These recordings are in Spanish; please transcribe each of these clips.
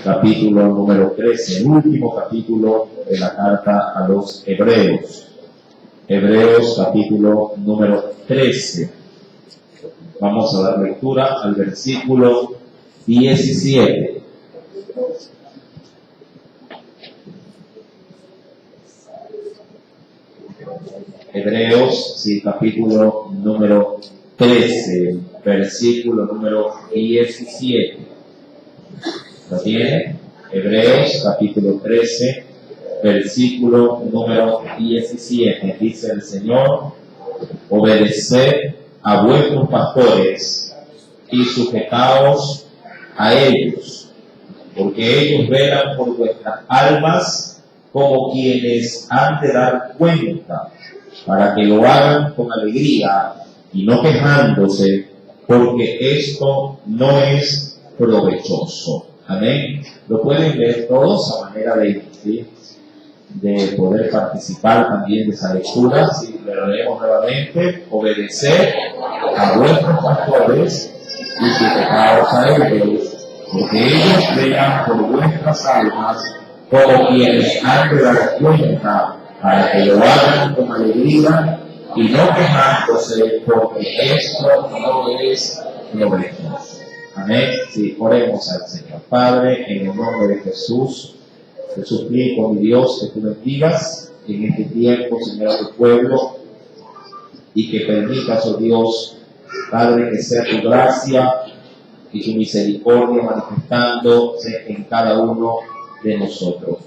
Capítulo número 13, el último capítulo de la carta a los Hebreos. Hebreos capítulo número 13. Vamos a dar lectura al versículo 17. Hebreos, sí, capítulo número 13, versículo número 17. ¿Lo tiene? Hebreos, capítulo 13, versículo número 17. Dice el Señor: obedeced a vuestros pastores y sujetaos a ellos, porque ellos velan por vuestras almas como quienes han de dar cuenta, para que lo hagan con alegría y no quejándose, porque esto no es provechoso. Amén. Lo pueden ver todos a manera de poder participar también de esa lectura. Si lo leemos nuevamente: obedecer a vuestros pastores y sujetaos a ellos, porque ellos velan por vuestras almas como quienes han de dar cuenta, para que lo hagan con alegría y no quejándose, porque esto no es provechoso. Amén. Sí, oremos al Señor. Padre, en el nombre de Jesús, te suplico, mi Dios, que tú bendigas en este tiempo, Señor, a tu pueblo, y que permitas, oh Dios, Padre, que sea tu gracia y tu misericordia manifestándose en cada uno de nosotros.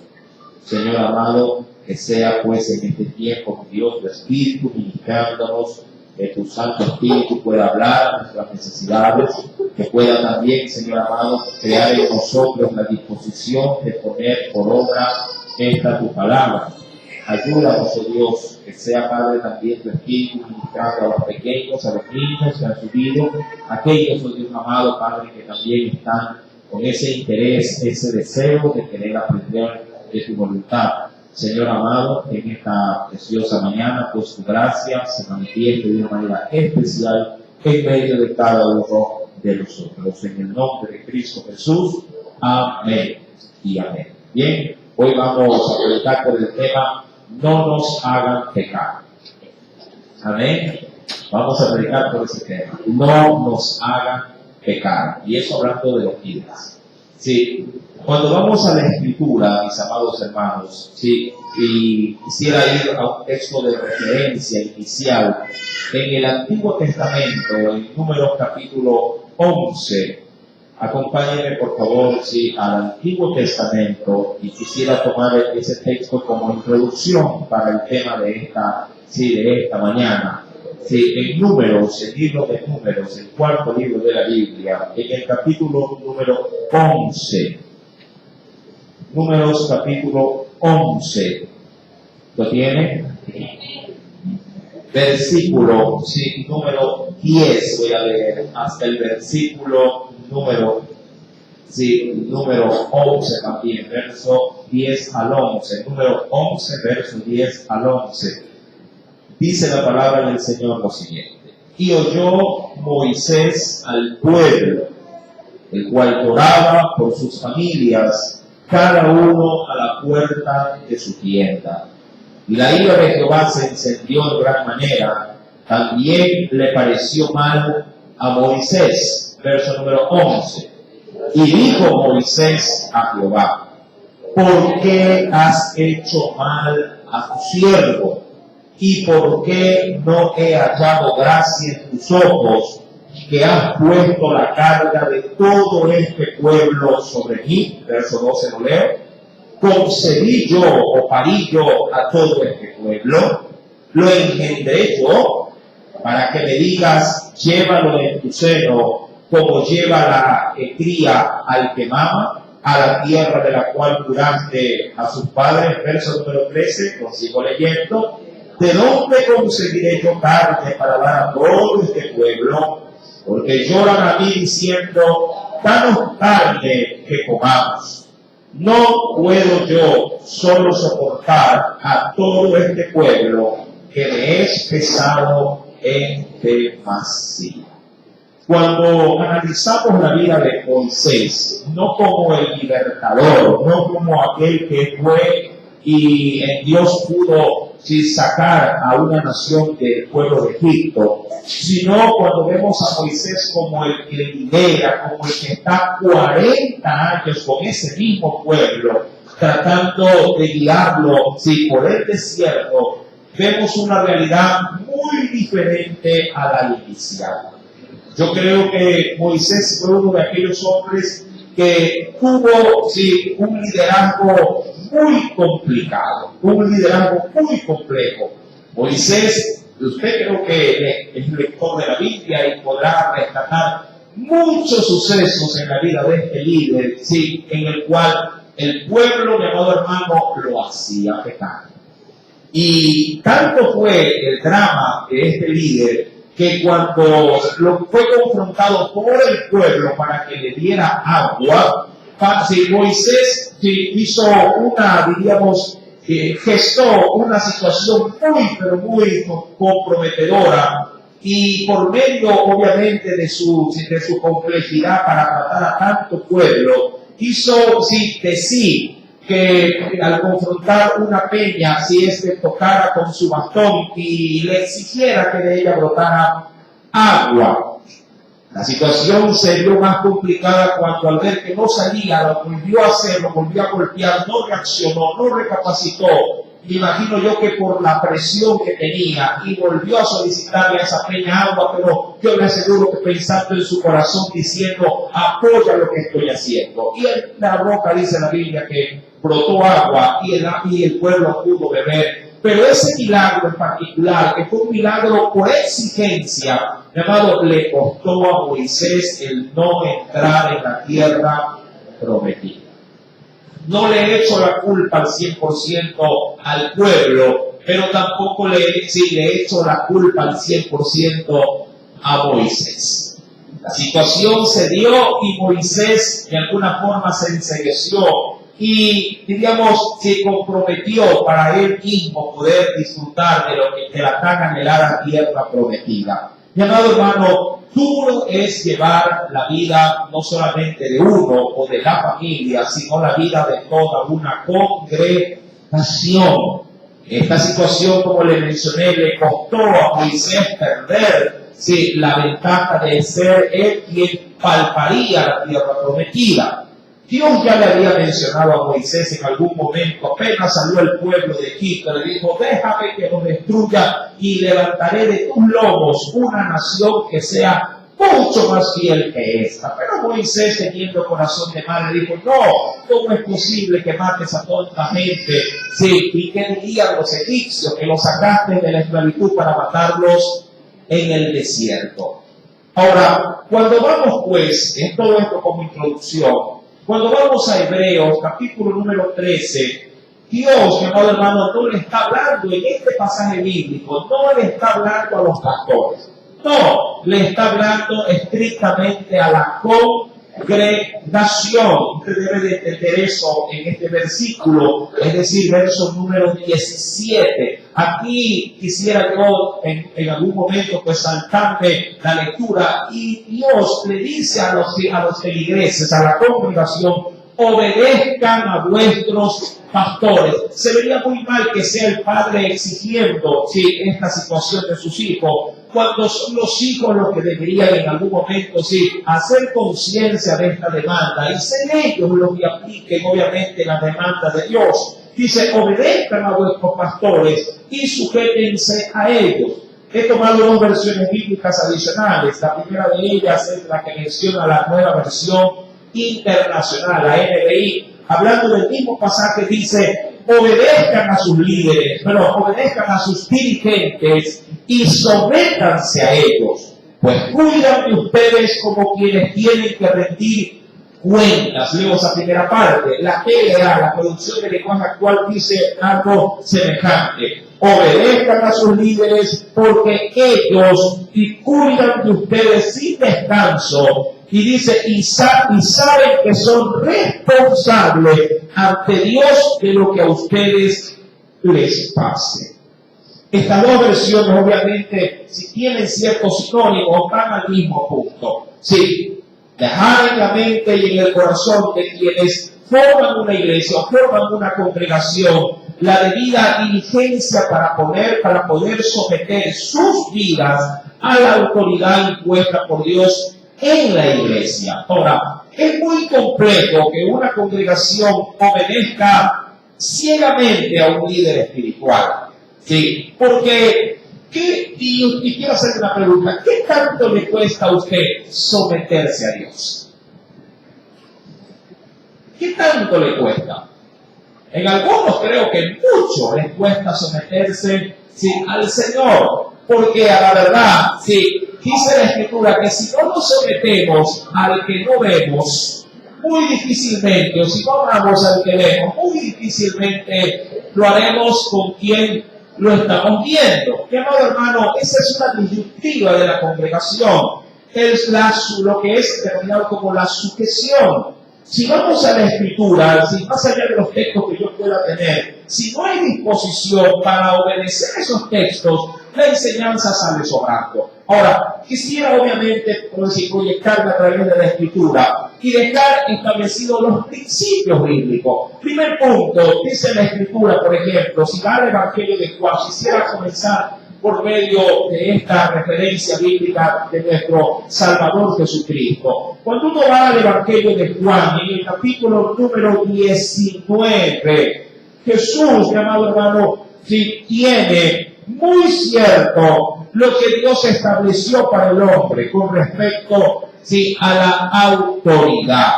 Señor amado, que sea pues en este tiempo, mi Dios, tu Espíritu ministrándonos, que tu Santo Espíritu pueda hablar de nuestras necesidades, que pueda también, Señor amado, crear en nosotros la disposición de poner por obra esta tu palabra. Ayúdanos, oh Dios, que sea, Padre, también tu Espíritu ministrando a los pequeños, a los niños que han subido, aquellos, oh Dios amado, Padre, que también están con ese interés, ese deseo de querer aprender de tu voluntad. Señor amado, en esta preciosa mañana, pues tu gracia se manifieste de una manera especial en medio de cada uno de nosotros. En el nombre de Cristo Jesús, amén y amén. Bien, hoy vamos a predicar por el tema: no nos hagan pecar. Amén. Vamos a predicar por ese tema: no nos hagan pecar. Y eso hablando de los líderes. Sí. Cuando vamos a la Escritura, mis amados hermanos, sí, y quisiera ir a un texto de referencia inicial en el Antiguo Testamento, en Números capítulo 11. Acompáñenme, por favor, sí, al Antiguo Testamento, y quisiera tomar ese texto como introducción para el tema de esta mañana. Sí, en Números, el libro de Números, el cuarto libro de la Biblia, en el capítulo número 11. Números capítulo 11. ¿Lo tiene? Versículo, sí, número 10. Voy a leer hasta el versículo número 11 también. Verso 10 al 11. Número 11, verso 10 al 11. Dice la palabra del Señor lo siguiente: y oyó Moisés al pueblo, el cual lloraba por sus familias, cada uno a la puerta de su tienda. Y la ira de Jehová se encendió en gran manera. También le pareció mal a Moisés. Verso número 11. Y dijo Moisés a Jehová: ¿por qué has hecho mal a tu siervo? ¿Y por qué no he hallado gracia en tus ojos, que has puesto la carga de todo este pueblo sobre mí? Verso 12 lo leo. ¿Concebí yo o parí yo a todo este pueblo? ¿Lo engendré yo? Para que me digas: llévalo en tu seno, como lleva la cría al que mama, a la tierra de la cual juraste a sus padres. Verso número 13, lo sigo leyendo. ¿De dónde conseguiré yo carne para dar a todo este pueblo? Porque lloran a mí diciendo: danos carne que comamos. No puedo yo solo soportar a todo este pueblo, que me es pesado en demasía. cuando analizamos la vida de Moisés, no como el libertador, no como aquel que fue y Dios pudo sacar a una nación del pueblo de Egipto, sino cuando vemos a Moisés como el que lidera, como el que está 40 años con ese mismo pueblo, tratando de guiarlo por el desierto, vemos una realidad muy diferente a la inicial. Yo creo que Moisés fue uno de aquellos hombres que tuvo un liderazgo muy complicado, un liderazgo muy complejo. Moisés, usted creo que es lector de la Biblia y podrá rescatar muchos sucesos en la vida de este líder, en el cual el pueblo, mi amado hermano, lo hacía pecar. Y tanto fue el drama de este líder que cuando lo fue confrontado por el pueblo para que le diera agua, Moisés hizo gestó una situación muy comprometedora, y por medio obviamente de su complejidad para tratar a tanto pueblo, hizo decir que al confrontar una peña, si tocara con su bastón y le exigiera que de ella brotara agua. La situación se vio más complicada cuando, al ver que no salía, lo volvió a hacer, lo volvió a golpear, no reaccionó, no recapacitó. Me imagino yo que por la presión que tenía, y volvió a solicitarle a esa peña agua, pero yo le aseguro que pensando en su corazón, diciendo, apoya lo que estoy haciendo. Y en la roca dice la Biblia que brotó agua y el pueblo pudo beber. Pero ese milagro en particular, que fue un milagro por exigencia, mi amado, le costó a Moisés el no entrar en la tierra prometida. No le echo la culpa al 100% al pueblo, pero tampoco le echo la culpa al 100% a Moisés. La situación se dio y Moisés de alguna forma se ensegueció y, se comprometió para él mismo poder disfrutar de la tan anhelada tierra prometida. Mi amado hermano, duro es llevar la vida no solamente de uno o de la familia, sino la vida de toda una congregación. Esta situación, como le mencioné, le costó a Moisés perder la ventaja de ser él quien palparía la tierra prometida. Dios ya le había mencionado a Moisés en algún momento, apenas salió el pueblo de Egipto, le dijo, déjame que los destruya y levantaré de tus lomos una nación que sea mucho más fiel que esta. Pero Moisés, teniendo corazón de madre, dijo, no, ¿cómo es posible que mates a toda esta gente? ¿Y qué dirían los egipcios? Que los sacaste de la esclavitud para matarlos en el desierto. Ahora, cuando vamos pues, en todo esto como introducción, cuando vamos a Hebreos, capítulo número 13, Dios, mi amado hermano, no le está hablando en este pasaje bíblico, no le está hablando a los pastores, no, le está hablando estrictamente a la congregación. Usted debe de entender eso en este versículo, es decir, verso número 17. Aquí quisiera yo en algún momento pues saltarme la lectura, y Dios le dice a los feligreses, a la congregación, obedezcan a vuestros pastores. Se vería muy mal que sea el padre exigiendo esta situación de sus hijos, cuando son los hijos los que deberían en algún momento hacer conciencia de esta demanda y ser ellos los que apliquen obviamente las demandas de Dios. Dice, obedezcan a vuestros pastores y sujétense a ellos. He tomado dos versiones bíblicas adicionales. La primera de ellas es la que menciona la Nueva Versión Internacional, la NBI, hablando del mismo pasaje, dice, obedezcan a sus líderes, pero obedezcan a sus dirigentes y sométanse a ellos, pues cuidan de ustedes como quienes tienen que rendir cuentas. Leo esa primera parte. La TLA, la traducción del lenguaje actual, dice algo semejante. Obedezcan a sus líderes porque ellos cuidan de ustedes sin descanso. Y dice, y saben que son responsables ante Dios de lo que a ustedes les pase. Estas dos versiones, obviamente, si tienen ciertos sinónimos, van al mismo punto. Sí, dejar en la mente y en el corazón de quienes forman una iglesia o forman una congregación la debida diligencia para poder someter sus vidas a la autoridad impuesta por Dios en la iglesia. Ahora, es muy complejo que una congregación obedezca ciegamente a un líder espiritual. Sí, porque, y quiero hacer una pregunta, ¿qué tanto le cuesta a usted someterse a Dios? ¿Qué tanto le cuesta? En algunos creo que mucho les cuesta someterse al Señor, porque a la verdad, dice la Escritura que si no nos sometemos al que no vemos, muy difícilmente, o si no amamos al que vemos, muy difícilmente lo haremos con quien lo estamos viendo. Mi amado hermano, esa es una disyuntiva de la congregación. Es lo que es denominado como la sujeción. Si vamos a la Escritura, si más allá de los textos que yo pueda tener, si no hay disposición para obedecer esos textos, la enseñanza sale sobrando. Ahora, quisiera obviamente proyectarme a través de la Escritura y dejar establecidos los principios bíblicos. Primer punto, dice la Escritura, por ejemplo, si va al Evangelio de Juan, quisiera comenzar por medio de esta referencia bíblica de nuestro Salvador Jesucristo. Cuando uno va al Evangelio de Juan, en el capítulo número 19, Jesús, mi amado hermano, tiene muy cierto lo que Dios estableció para el hombre con respecto a la autoridad.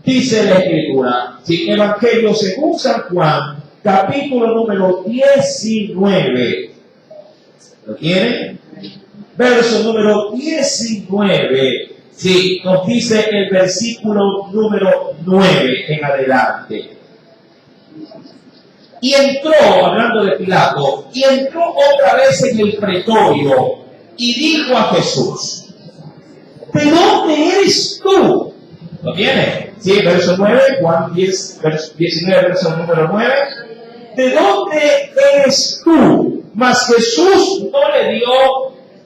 Dice la Escritura, Evangelio según San Juan, capítulo número 19. ¿Lo tienen? Verso número 19. Nos dice el versículo número 9 en adelante. Y entró, hablando de Pilato, y entró otra vez en el pretorio y dijo a Jesús: ¿de dónde eres tú? ¿Lo tiene? Verso 9, Juan 10, verso 19, verso número 9. ¿De dónde eres tú? Mas Jesús no le dio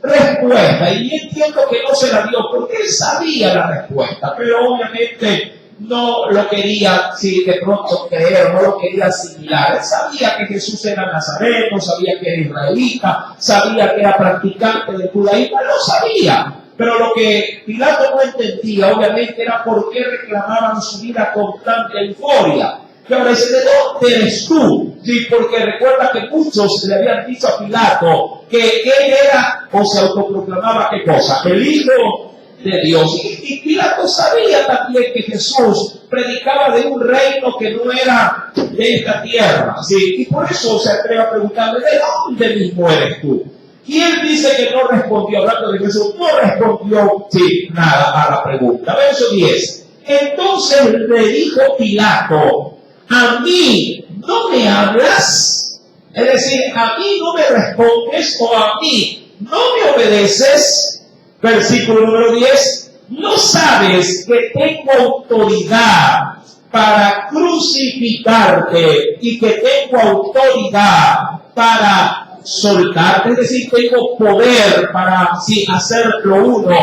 respuesta, y entiendo que no se la dio porque él sabía la respuesta, pero obviamente no lo quería, de pronto creer, no lo quería asimilar. Él sabía que Jesús era nazareno, sabía que era israelita, sabía que era practicante del judaísmo, lo sabía. Pero lo que Pilato no entendía, obviamente, era por qué reclamaban su vida con tanta euforia. Y ahora dice: ¿de dónde eres tú? Porque recuerda que muchos le habían dicho a Pilato que él era, o se autoproclamaba, ¿qué cosa? El Hijo de Dios. Y Pilato sabía también que Jesús predicaba de un reino que no era de esta tierra. Y por eso se atreve a preguntarle: ¿de dónde mismo eres tú? Y él dice que no respondió, hablando de Jesús, no respondió nada a la pregunta. Verso 10. Entonces le dijo Pilato: ¿a mí no me hablas? Es decir, ¿a mí no me respondes o a mí no me obedeces? Versículo número 10. ¿No sabes que tengo autoridad para crucificarte y que tengo autoridad para soltarte? Es decir, tengo poder para hacer lo uno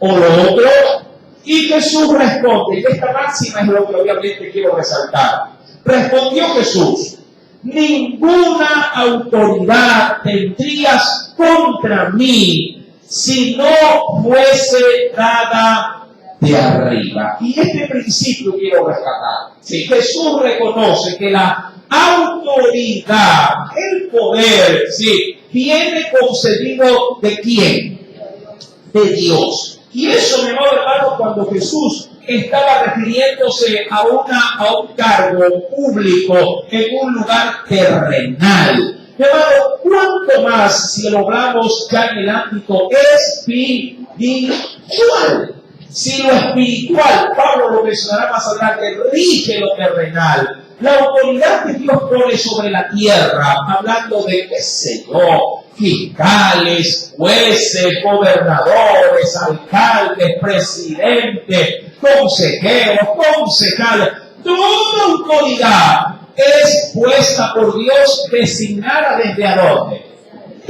o lo otro. Y Jesús responde, y esta máxima es lo que obviamente quiero resaltar. Respondió Jesús: ninguna autoridad tendrías contra mí si no fuese dada de arriba. Y este principio quiero rescatar. Jesús reconoce que la autoridad, el poder, viene concedido ¿de quién? De Dios. Y eso, mi amado hermano, cuando Jesús estaba refiriéndose a un cargo público en un lugar terrenal. Pero ¿cuánto más si lo hablamos ya en el ámbito espiritual? Si lo espiritual, Pablo lo mencionará más adelante, rige lo terrenal. La autoridad que Dios pone sobre la tierra, hablando de, qué sé yo, fiscales, jueces, gobernadores, alcaldes, presidentes, consejeros, concejales, toda autoridad es puesta por Dios, designada desde ¿a dónde?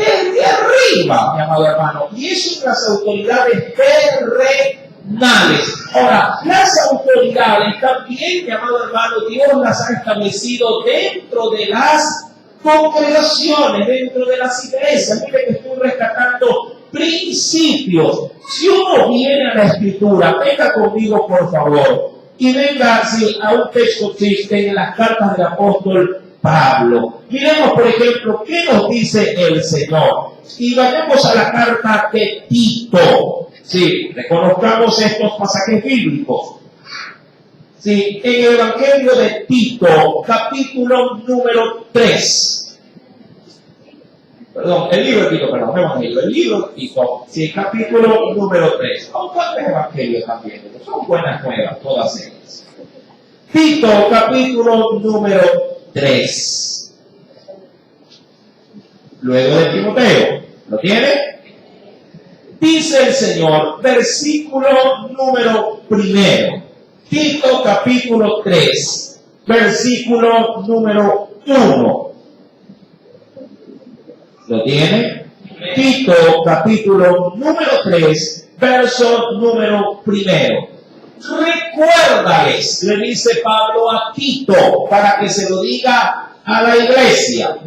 desde arriba, mi amado hermano, y eso son las autoridades terrenales. Ahora, las autoridades también, mi amado hermano, Dios las ha establecido dentro de las congregaciones, dentro de las iglesias. Mire que estoy rescatando principios. Si uno viene a la Escritura, venga conmigo por favor, y venga a un texto que existe en las cartas del apóstol Pablo. Miremos, por ejemplo, qué nos dice el Señor. Y vayamos a la carta de Tito. Sí, reconozcamos estos pasajes bíblicos. Sí, en el Evangelio de Tito, capítulo número 3. Perdón, el libro de Tito, perdón, Evangelio, el libro de Tito, sí, capítulo número 3. Son cuántos evangelios también, son buenas nuevas, todas ellas. Tito, capítulo número 3. Luego de Timoteo, ¿lo tiene? Dice el Señor, versículo número 1. Tito, capítulo 3, versículo número 1. ¿Lo tiene? Tito, capítulo número 3, verso número 1. Recuérdales, le dice Pablo a Tito, para que se lo diga a la iglesia.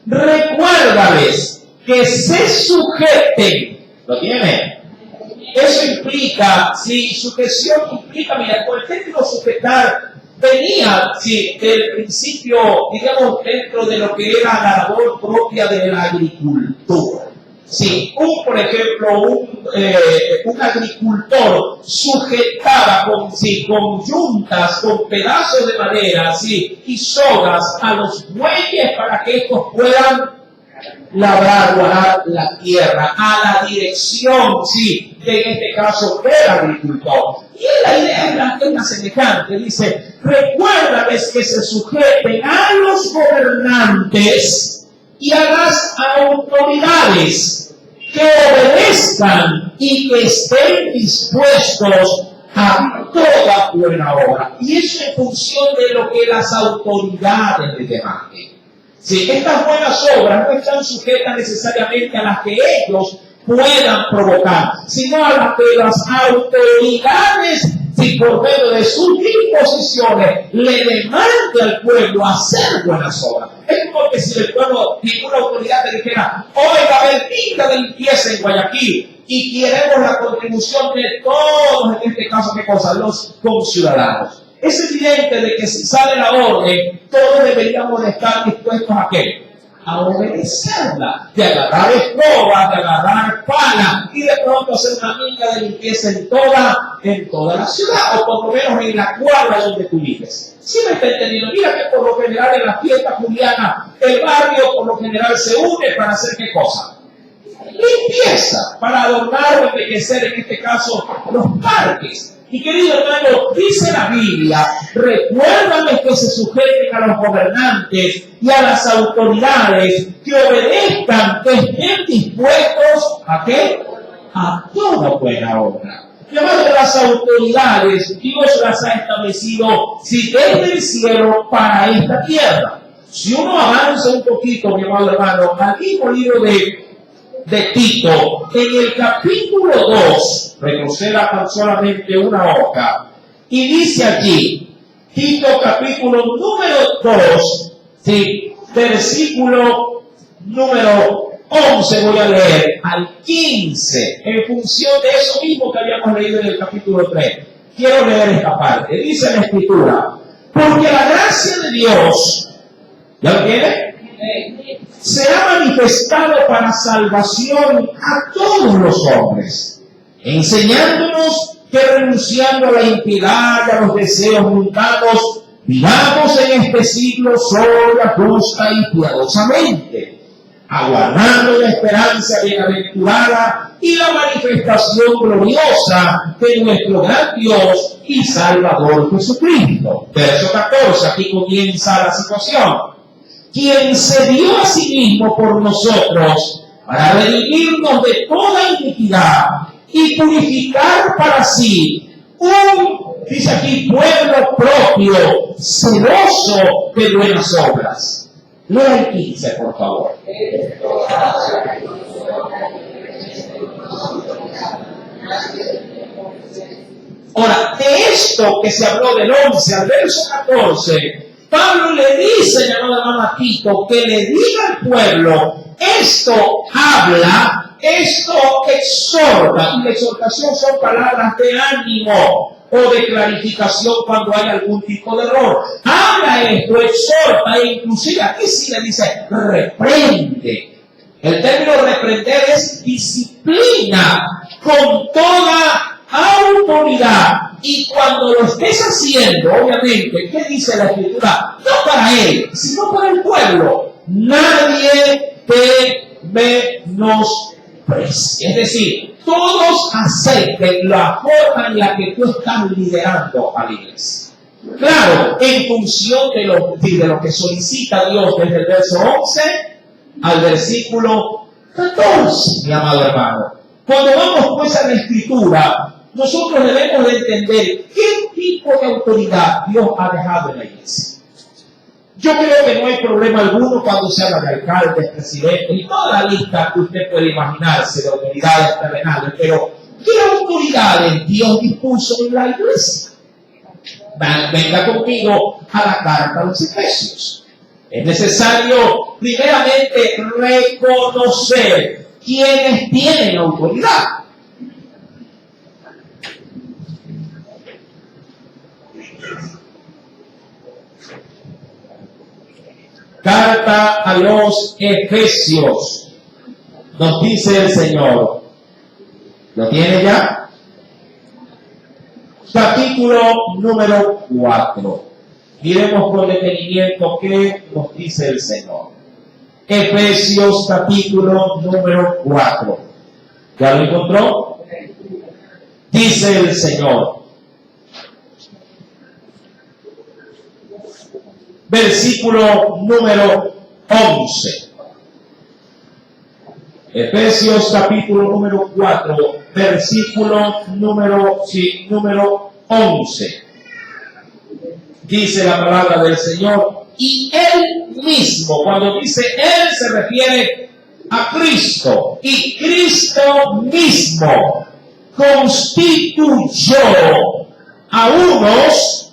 Recuérdales que se sujeten. ¿Lo tiene? Eso implica, si sujeción implica, mira, con el término sujetar venía, sí, del principio, digamos, dentro de lo que era la labor propia de la agricultura. Sí, por ejemplo, un agricultor sujetaba con yuntas, con pedazos de madera, sí, y sogas a los bueyes para que estos puedan labrar o arar la tierra a la dirección, sí, de en este caso del agricultor. Y la idea es la semejante, dice, recuérdales que se sujeten a los gobernantes y a las autoridades, que obedezcan y que estén dispuestos a toda buena obra. Y eso en función de lo que las autoridades les demanden. Sí, estas buenas obras no están sujetas necesariamente a las que ellos puedan provocar, sino a las que las autoridades, si por medio de sus disposiciones le demande al pueblo hacer buenas obras. Es como que si el pueblo, ninguna autoridad le dijera, oiga, a ver, pinta de limpieza en Guayaquil, y queremos la contribución de todos, en este caso, ¿qué cosa? Los conciudadanos. Es evidente de que si sale la orden, todos deberíamos de estar dispuestos a ¿qué? A obedecerla, de agarrar escobas, de agarrar pala y de pronto hacer una minga de limpieza en toda la ciudad, o por lo menos en la cuadra donde tú vives. ¿Sí me está entendiendo? Mira que por lo general en la fiesta juliana, el barrio por lo general se une para hacer ¿qué cosa? Limpieza, para adornar o embellecer en este caso los parques. Y querido hermano, dice la Biblia, recuérdame que se sujeten a los gobernantes y a las autoridades, que obedezcan, que estén dispuestos ¿a qué? A toda buena obra. Llamando a las autoridades, Dios las ha establecido, si desde el cielo para esta tierra. Si uno avanza un poquito, mi amado hermano, al mismo libro de Tito, en el capítulo 2, retroceda tan solamente una hoja, y dice allí, Tito capítulo número 2, ¿sí? Versículo número 11 voy a leer, al 15, en función de eso mismo que habíamos leído en el capítulo 3. Quiero leer esta parte, dice la Escritura, porque la gracia de Dios, ¿ya lo tiene? Se ha manifestado para salvación a todos los hombres, enseñándonos que renunciando a la impiedad y a los deseos mundanos, vivamos en este siglo sola, justa y piadosamente, aguardando la esperanza bienaventurada y la manifestación gloriosa de nuestro gran Dios y Salvador Jesucristo. Verso 14, aquí comienza la situación. Quien se dio a sí mismo por nosotros para redimirnos de toda iniquidad y purificar para sí dice aquí, pueblo propio, celoso de buenas obras. Lea el 15, por favor. Ahora, de esto que se habló del 11 al verso 14, Pablo le dice, llamado hermano a Tito, que le diga al pueblo, esto habla, esto exhorta, y la exhortación son palabras de ánimo o de clarificación cuando hay algún tipo de error. Habla esto, exhorta, e inclusive aquí sí le dice, reprende. El término reprender es disciplina con toda autoridad. Y cuando lo estés haciendo, obviamente, ¿qué dice la Escritura? No para él, sino para el pueblo. Nadie te menosprecie. Es decir, todos acepten la forma en la que tú estás liderando a la iglesia. Claro, en función de lo que solicita Dios desde el verso 11 al versículo 14, mi amado hermano. Cuando vamos pues a la Escritura, nosotros debemos de entender qué tipo de autoridad Dios ha dejado en la iglesia. Yo creo que no hay problema alguno cuando se habla de alcaldes, presidentes y toda la lista que usted puede imaginarse de autoridades terrenales, pero ¿qué autoridades Dios dispuso en la iglesia? Venga conmigo a la carta a los Efesios. Es necesario primeramente reconocer quiénes tienen autoridad. Carta a los Efesios. Nos dice el Señor. ¿Lo tiene ya? Capítulo número 4. Miremos con detenimiento qué nos dice el Señor. Efesios capítulo número 4. ¿Ya lo encontró? Dice el Señor. Versículo número 11. Efesios capítulo número 4, versículo número 11. Dice la palabra del Señor, y Él mismo, cuando dice Él se refiere a Cristo, y Cristo mismo constituyó a unos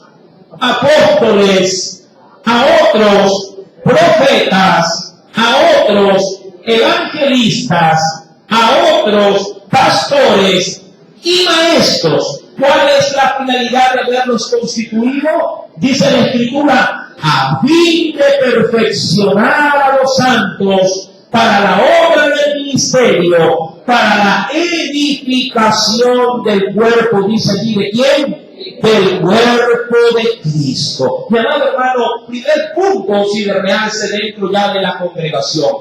apóstoles, a otros profetas, a otros evangelistas, a otros pastores y maestros. ¿Cuál es la finalidad de haberlos constituido? Dice la Escritura, a fin de perfeccionar a los santos para la obra del ministerio, para la edificación del cuerpo, dice allí, ¿de quién? Del cuerpo de Cristo. Mi amado hermano, primer punto si de realce dentro ya de la congregación.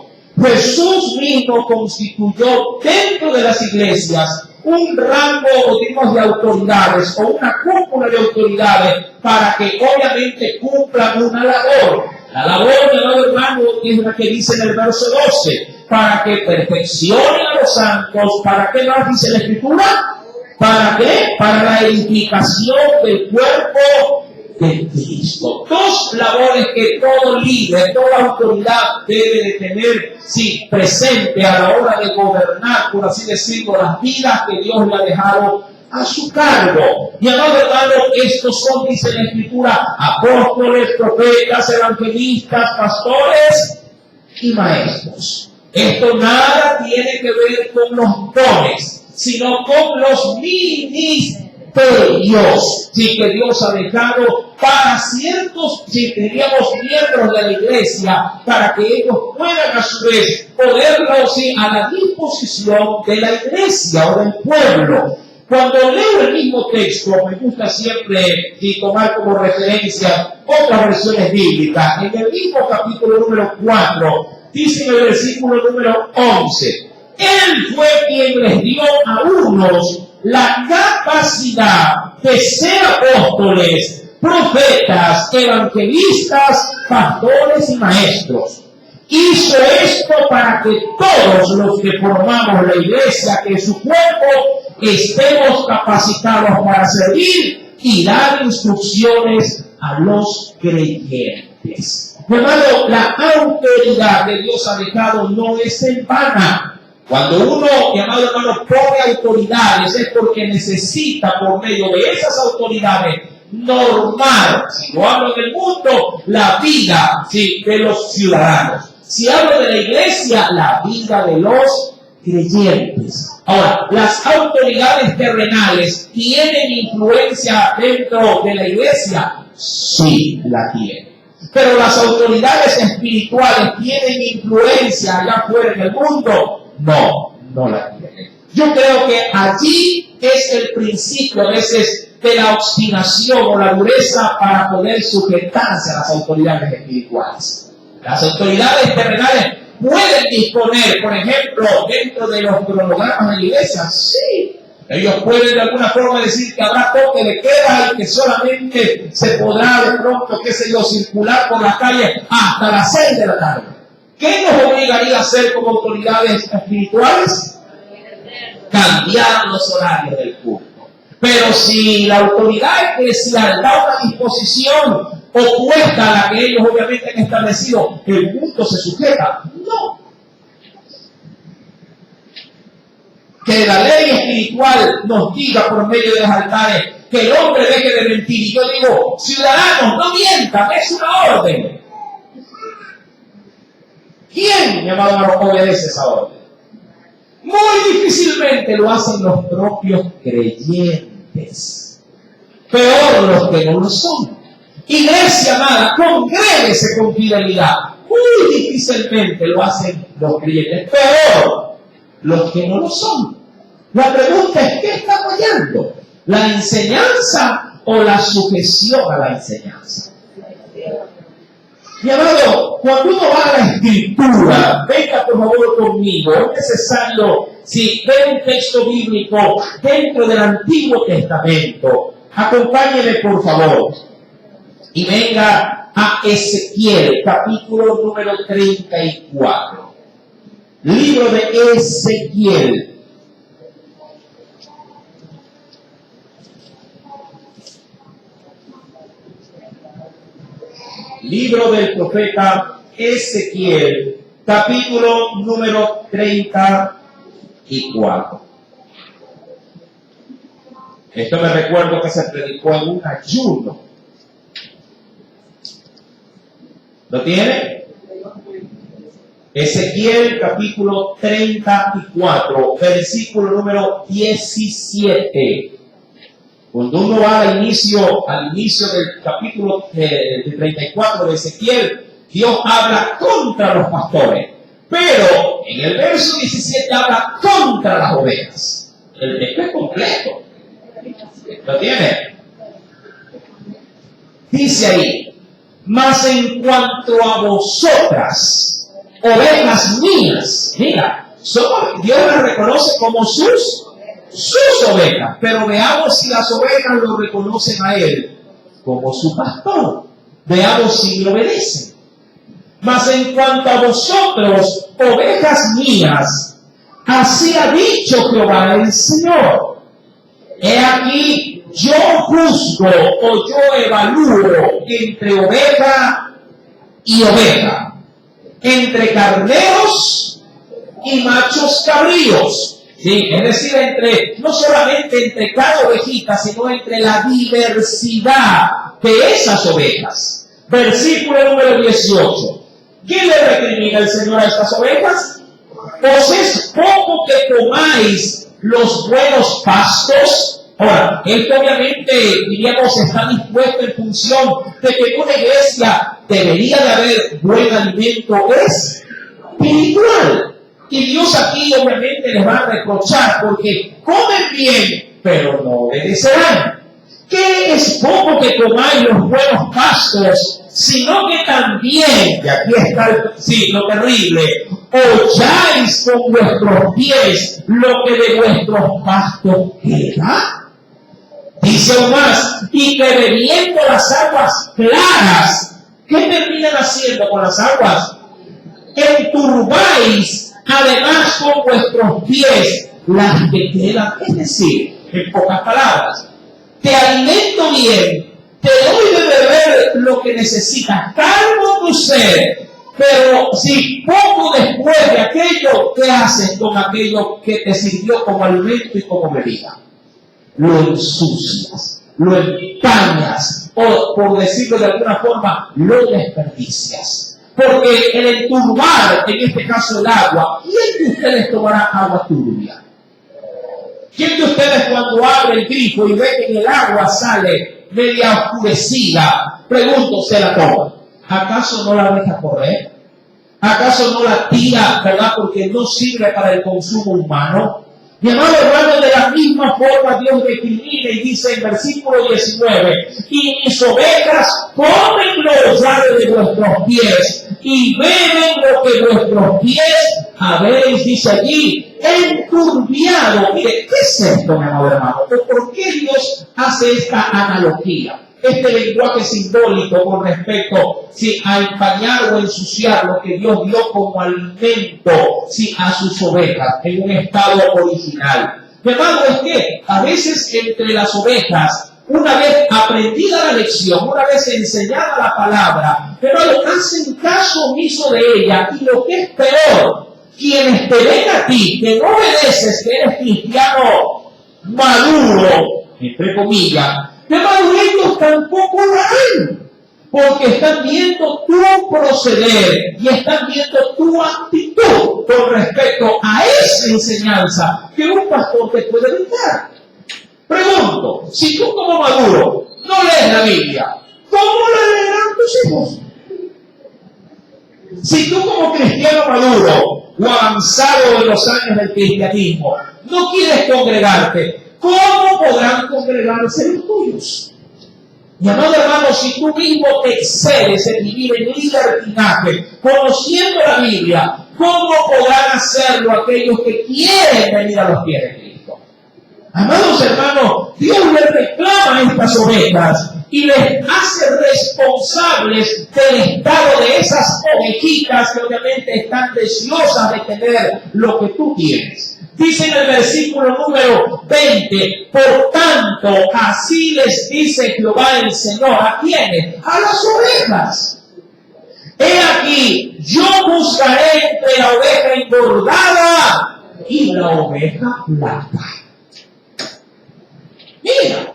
Jesús mismo constituyó dentro de las iglesias un rango, digamos, de autoridades o una cúpula de autoridades para que obviamente cumplan una labor. La labor, mi amado hermano, es la que dice en el verso 12, para que perfeccionen a los santos. ¿Para qué más dice la Escritura? ¿Para qué? Para la edificación del cuerpo de Cristo. Dos labores que todo líder, toda autoridad debe de tener, sí, presente a la hora de gobernar, por así decirlo, las vidas que Dios le ha dejado a su cargo. Y amado hermano, estos son, dice la Escritura, apóstoles, profetas, evangelistas, pastores y maestros. Esto nada tiene que ver con los dones, sino con los ministerios, sí, que Dios ha dejado para ciertos, si diríamos, miembros de la iglesia, para que ellos puedan a su vez ponerlos, sí, a la disposición de la iglesia o del pueblo. Cuando leo el mismo texto, me gusta siempre tomar como referencia otras versiones bíblicas. En el mismo capítulo número 4, dice en el versículo número 11, Él fue quien les dio a unos la capacidad de ser apóstoles, profetas, evangelistas, pastores y maestros. Hizo esto para que todos los que formamos la iglesia, que es su cuerpo, estemos capacitados para servir y dar instrucciones a los creyentes. Mi hermano, la autoridad que Dios ha dejado no es en vana. Cuando uno, mi amado hermano, pone autoridades es porque necesita por medio de esas autoridades normar, si no hablo del mundo, la vida de los ciudadanos. Si hablo de la iglesia, la vida de los creyentes. Ahora, las autoridades terrenales tienen influencia dentro de la iglesia, sí la tienen. Pero las autoridades espirituales tienen influencia allá afuera en el mundo, no la tienen. Yo creo que allí es el principio a veces de la obstinación o la dureza para poder sujetarse a las autoridades espirituales. Las autoridades terrenales pueden disponer, por ejemplo, dentro de los cronogramas de la iglesia, sí. Ellos pueden de alguna forma decir que habrá toque de queda y que solamente se podrá de pronto, circular por la calle hasta las 6 de la tarde. ¿Qué nos obligaría a hacer como autoridades espirituales? Cambiar los horarios del culto. Pero si la autoridad eclesial da una disposición opuesta a la que ellos obviamente han establecido, el culto se sujeta. No. Que la ley espiritual nos diga por medio de los altares que el hombre deje de mentir. Y yo digo, ciudadanos, no mientan, es una orden. ¿Quién, mi amado hermano, obedece esa orden? Muy difícilmente lo hacen los propios creyentes. Peor los que no lo son. Iglesia amada, congréguese con fidelidad. Muy difícilmente lo hacen los creyentes. Peor los que no lo son. La pregunta es, ¿qué está fallando? ¿La enseñanza o la sujeción a la enseñanza? Mi amado, cuando uno va a la escritura, venga por favor conmigo, es necesario, ver un texto bíblico dentro del Antiguo Testamento. Acompáñeme por favor y venga a Ezequiel, capítulo número 34. Libro de Ezequiel. Libro del profeta Ezequiel, capítulo número 34. Esto me recuerdo que se predicó en un ayuno. ¿Lo tiene? Ezequiel, capítulo 34, versículo número 17. Cuando uno va al inicio del capítulo 34 de Ezequiel, Dios habla contra los pastores. Pero en el verso 17 habla contra las ovejas. El texto es completo. ¿Lo tiene? Dice ahí, mas en cuanto a vosotras, ovejas mías, mira, Dios las reconoce como sus ovejas, pero veamos si las ovejas lo reconocen a Él como su pastor. Veamos si le obedecen. Mas en cuanto a vosotros, ovejas mías, así ha dicho Jehová el Señor. He aquí, yo juzgo o yo evalúo entre oveja y oveja, entre carneros y machos cabríos. Sí, es decir, no solamente entre cada ovejita, sino entre la diversidad de esas ovejas. Versículo número 18. ¿Quién le recrimina el Señor a estas ovejas? ¿Os es poco que comáis los buenos pastos? Ahora, esto obviamente, diríamos, está dispuesto en función de que en una iglesia debería de haber buen alimento espiritual. Y Dios aquí obviamente les va a reprochar porque comen bien, pero no obedecerán. ¿Qué es poco que comáis los buenos pastos, sino que también, y aquí está lo terrible, holláis con vuestros pies lo que de vuestros pastos queda? Dice aún más, y que bebiendo las aguas claras, ¿qué terminan haciendo con las aguas? Enturbáis además con vuestros pies las que quedan. Es decir, en pocas palabras, te alimento bien, te doy de beber lo que necesitas, calmo tu sed, pero si poco después de aquello, ¿qué haces con aquello que te sirvió como alimento y como bebida? Lo ensucias, lo empañas, o por decirlo de alguna forma, lo desperdicias. Porque el enturbar, en este caso el agua, ¿quién de ustedes tomará agua turbia? ¿Quién de ustedes cuando abre el grifo y ve que en el agua sale media oscurecida, pregunto, ¿se la toma? ¿Acaso no la deja correr? ¿Acaso no la tira, verdad, porque no sirve para el consumo humano? Mi amado hermano, de la misma forma Dios recrimina y dice en versículo 19, y mis ovejas comen los llaves de vuestros pies y beben lo que vuestros pies habéis, dice allí, enturbiado. Mire, ¿qué es esto, mi amado hermano? ¿Por qué Dios hace esta analogía? Este lenguaje simbólico con respecto a empañar o ensuciar lo que Dios dio como alimento a sus ovejas en un estado original. Mi hermano, es que a veces entre las ovejas, una vez aprendida la lección, una vez enseñada la palabra, hermano, hacen caso omiso de ella, y lo que es peor, quienes te ven a ti, que no obedeces, que eres cristiano maduro, entre comillas, hermano, ellos tampoco lo harán, porque están viendo tu proceder y están viendo tu actitud con respecto a esa enseñanza que un pastor te puede brindar. Pregunto, si tú como maduro no lees la Biblia, ¿cómo la leerán tus hijos? Si tú como cristiano maduro o avanzado en los años del cristianismo no quieres congregarte, ¿cómo podrán congregarse los tuyos? Mi amado hermano, si tú mismo te excedes en vivir en libertinaje, conociendo la Biblia, ¿cómo podrán hacerlo aquellos que quieren venir a los pies de Cristo? Amados hermanos, Dios les reclama a estas ovejas y les hace responsables del estado de esas ovejitas que obviamente están deseosas de tener lo que tú tienes. Dice en el versículo número 20, por tanto, así les dice Jehová el Señor, ¿a quiénes? A las ovejas. He aquí, yo juzgaré entre la oveja engordada y la oveja flaca. Mira,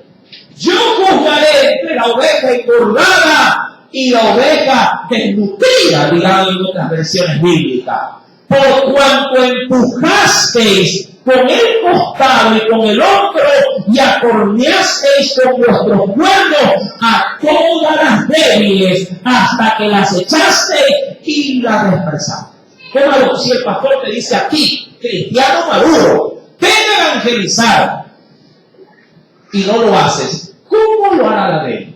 yo juzgaré entre la oveja engordada y la oveja desnutrida, dirán en otras versiones bíblicas. Por cuanto empujasteis con el costado y con el hombro y acorneasteis con vuestros cuernos a todas las débiles hasta que las echasteis y las dispersasteis. Hermano, si el pastor te dice a ti, cristiano maduro, ven a evangelizar y no lo haces, ¿cómo lo hará la débil?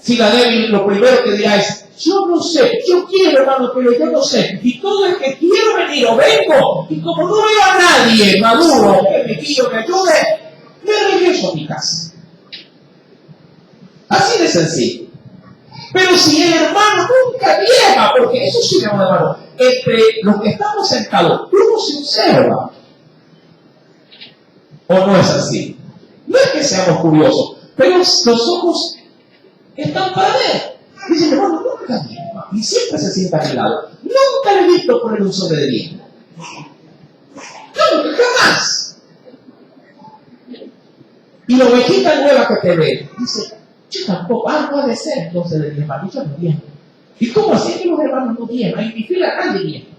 Si la débil lo primero que dirá es, yo no sé, yo quiero, hermano, pero yo no sé. Y todo es que quiero venir o vengo, y como no veo a nadie maduro que me guíe o me ayude, me regreso a mi casa. Así de sencillo. Pero si el hermano nunca llega, porque eso sí, hermano, entre los que estamos sentados, uno se observa. ¿O no es así? No es que seamos curiosos, pero los ojos están para ver. Dice, hermano, nunca misma. Y siempre se sienta a mi lado. Nunca le he visto poner un sobre de diezmo. Nunca, jamás. Y la ovejita nueva que te ve, dice, yo tampoco, no ha de ser entonces de mi hermano, yo no diezmo. ¿Y cómo así que los hermanos no diezman? En mi fila nadie diezma.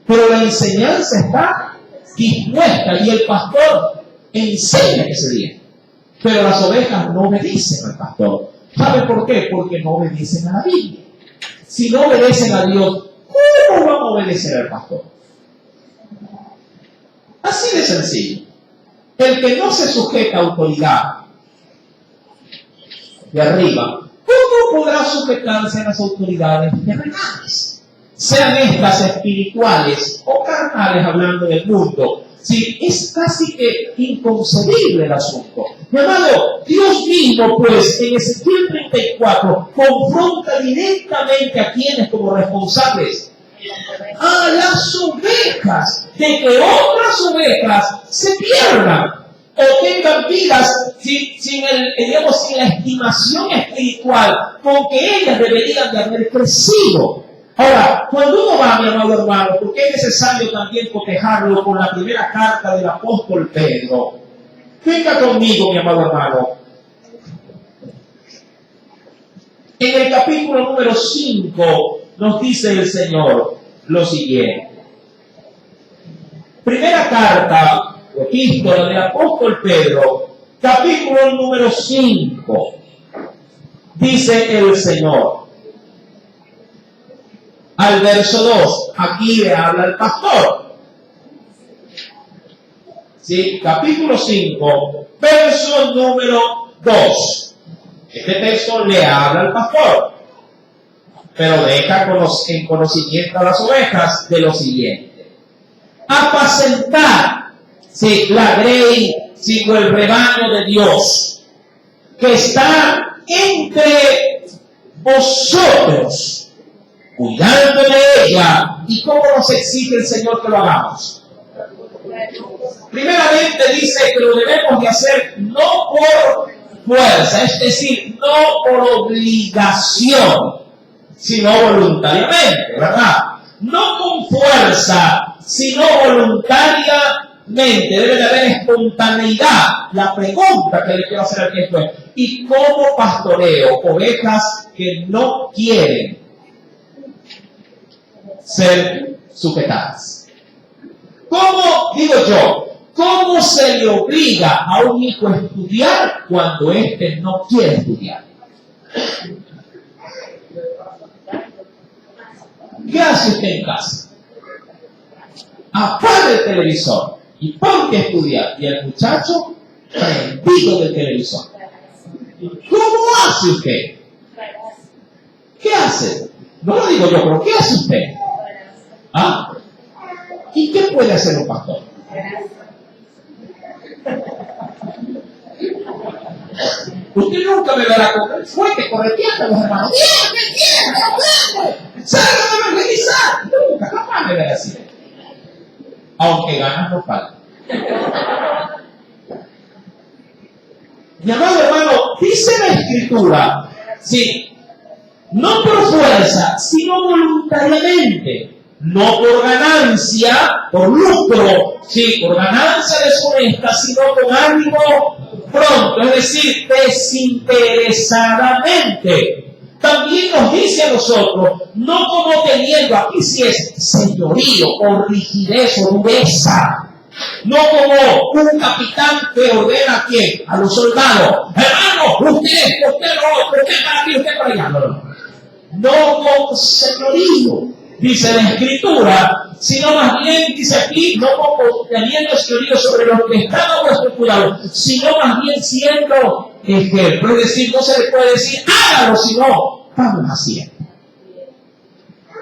Pero la enseñanza está dispuesta y el pastor enseña que se diezma. Pero las ovejas no obedecen al pastor. ¿Sabe por qué? Porque no obedecen a la Biblia. Si no obedecen a Dios, ¿cómo van a obedecer al pastor? Así de sencillo. El que no se sujeta a autoridad de arriba, ¿cómo podrá sujetarse a las autoridades terrenales? Sean estas espirituales o carnales, hablando del mundo. Sí, es casi que inconcebible el asunto. Mi amado, Dios mismo, pues, en Ezequiel 34, confronta directamente a quienes como responsables. A las ovejas, de que otras ovejas se pierdan. o tengan vidas sin la estimación espiritual con que ellas deberían de haber crecido. Ahora, cuando uno va, mi amado hermano, porque es necesario también cotejarlo con la primera carta del apóstol Pedro. Venga conmigo, mi amado hermano. En el capítulo número 5 nos dice el Señor lo siguiente. Primera carta, epístola del apóstol Pedro, capítulo número 5, dice el Señor. Al verso 2, aquí le habla el pastor. ¿Sí? Capítulo 5, verso número 2. Este texto le habla al pastor, pero deja en conocimiento a las ovejas de lo siguiente. Apacentar, sí, la grey, sí, el rebaño de Dios, que está entre vosotros, cuidando de ella. ¿Y cómo nos exige el Señor que lo hagamos? Primeramente dice que lo debemos de hacer no por fuerza, es decir, no por obligación, sino voluntariamente, ¿verdad? No con fuerza, sino voluntariamente. Debe de haber espontaneidad. La pregunta que le quiero hacer al texto es: ¿y cómo pastoreo ovejas que no quieren ser sujetadas? ¿Cómo, digo yo, cómo se le obliga a un hijo a estudiar cuando éste no quiere estudiar? ¿Qué hace usted en casa? Apaga el televisor y ponte a estudiar. Y el muchacho prendido del televisor. ¿Cómo hace usted? ¿Qué hace? No lo digo yo, pero ¿qué hace usted? ¿Ah? ¿Y qué puede hacer un pastor? Usted nunca me verá con el fuerte correteando a los hermanos. ¡Bien! ¡Salga de evangelizar! Nunca, jamás me verá así. Aunque ganas no falta. Mi amado hermano, dice la Escritura, sí, no por fuerza, sino voluntariamente. No por ganancia, por lucro, sí, por ganancia deshonesta, sino con ánimo pronto, es decir, desinteresadamente. También nos dice a nosotros, no como teniendo, aquí sí es señorío o rigidez o dureza, no como un capitán que ordena a quién, a los soldados: hermano, usted no, usted para aquí, usted para allá. No con señorío, dice la Escritura, sino más bien, dice aquí, no como teniendo señorío sobre los que están a vuestro cuidado, sino más bien siendo ejemplo. Es decir, no se le puede decir hágalo, sino vamos haciendo.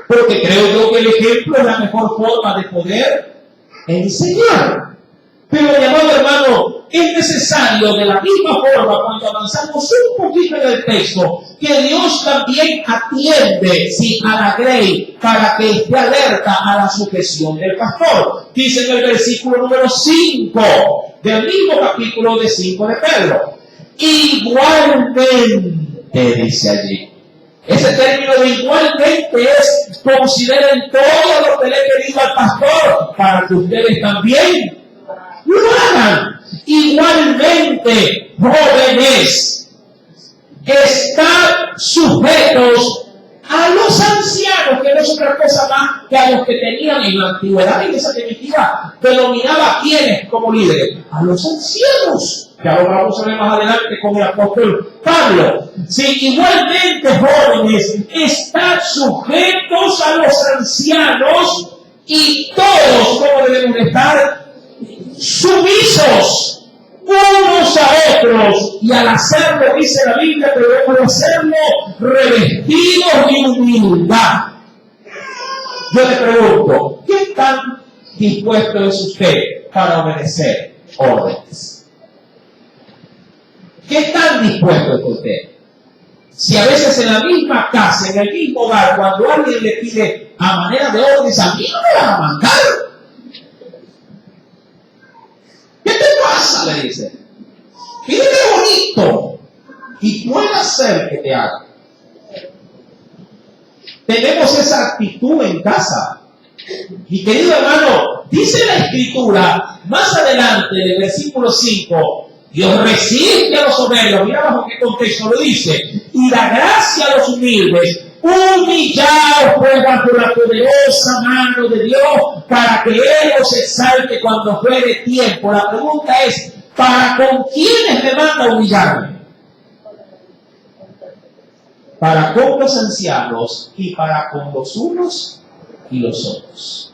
Porque creo yo que el ejemplo es la mejor forma de poder enseñar. Pero, mi amado hermano, es necesario de la misma forma, cuando avanzamos un poquito en el texto, que Dios también atiende, sí, a la grey para que esté alerta a la sujeción del pastor. Dice en el versículo número 5 del mismo capítulo de 5 de Pedro. Igualmente, dice allí. Ese término de igualmente es: consideren todo lo que le he pedido al pastor para que ustedes también lo hagan. Igualmente, jóvenes, están sujetos a los ancianos, que no es otra cosa más que a los que tenían en la antigüedad. En esa primitiva denominaba a quienes como líderes: a los ancianos. Ya lo vamos a ver más adelante con el apóstol Pablo. Sí, igualmente, jóvenes, están sujetos a los ancianos, y todos, ¿cómo debemos estar? Sumisos unos a otros, y al hacerlo, dice la Biblia, que debemos hacerlo revestidos de humildad. Yo le pregunto, ¿qué tan dispuesto es usted para obedecer órdenes? ¿Qué tan dispuesto es usted? Si a veces en la misma casa, en el mismo hogar, cuando alguien le pide a manera de órdenes, a mí no me van a mandar. ¿Qué te pasa? Le le dice. Pídele bonito y puede hacer que te haga. Tenemos esa actitud en casa. Mi querido hermano, dice la Escritura, más adelante, del versículo 5, Dios resiste a los soberbios. Mira bajo qué contexto lo dice. Y da gracia a los humildes. Humillaos pues bajo la poderosa mano de Dios, para que Él os exalte cuando fuere tiempo. La pregunta es, ¿para con quiénes me manda humillarme? Para con los ancianos y para con los unos y los otros.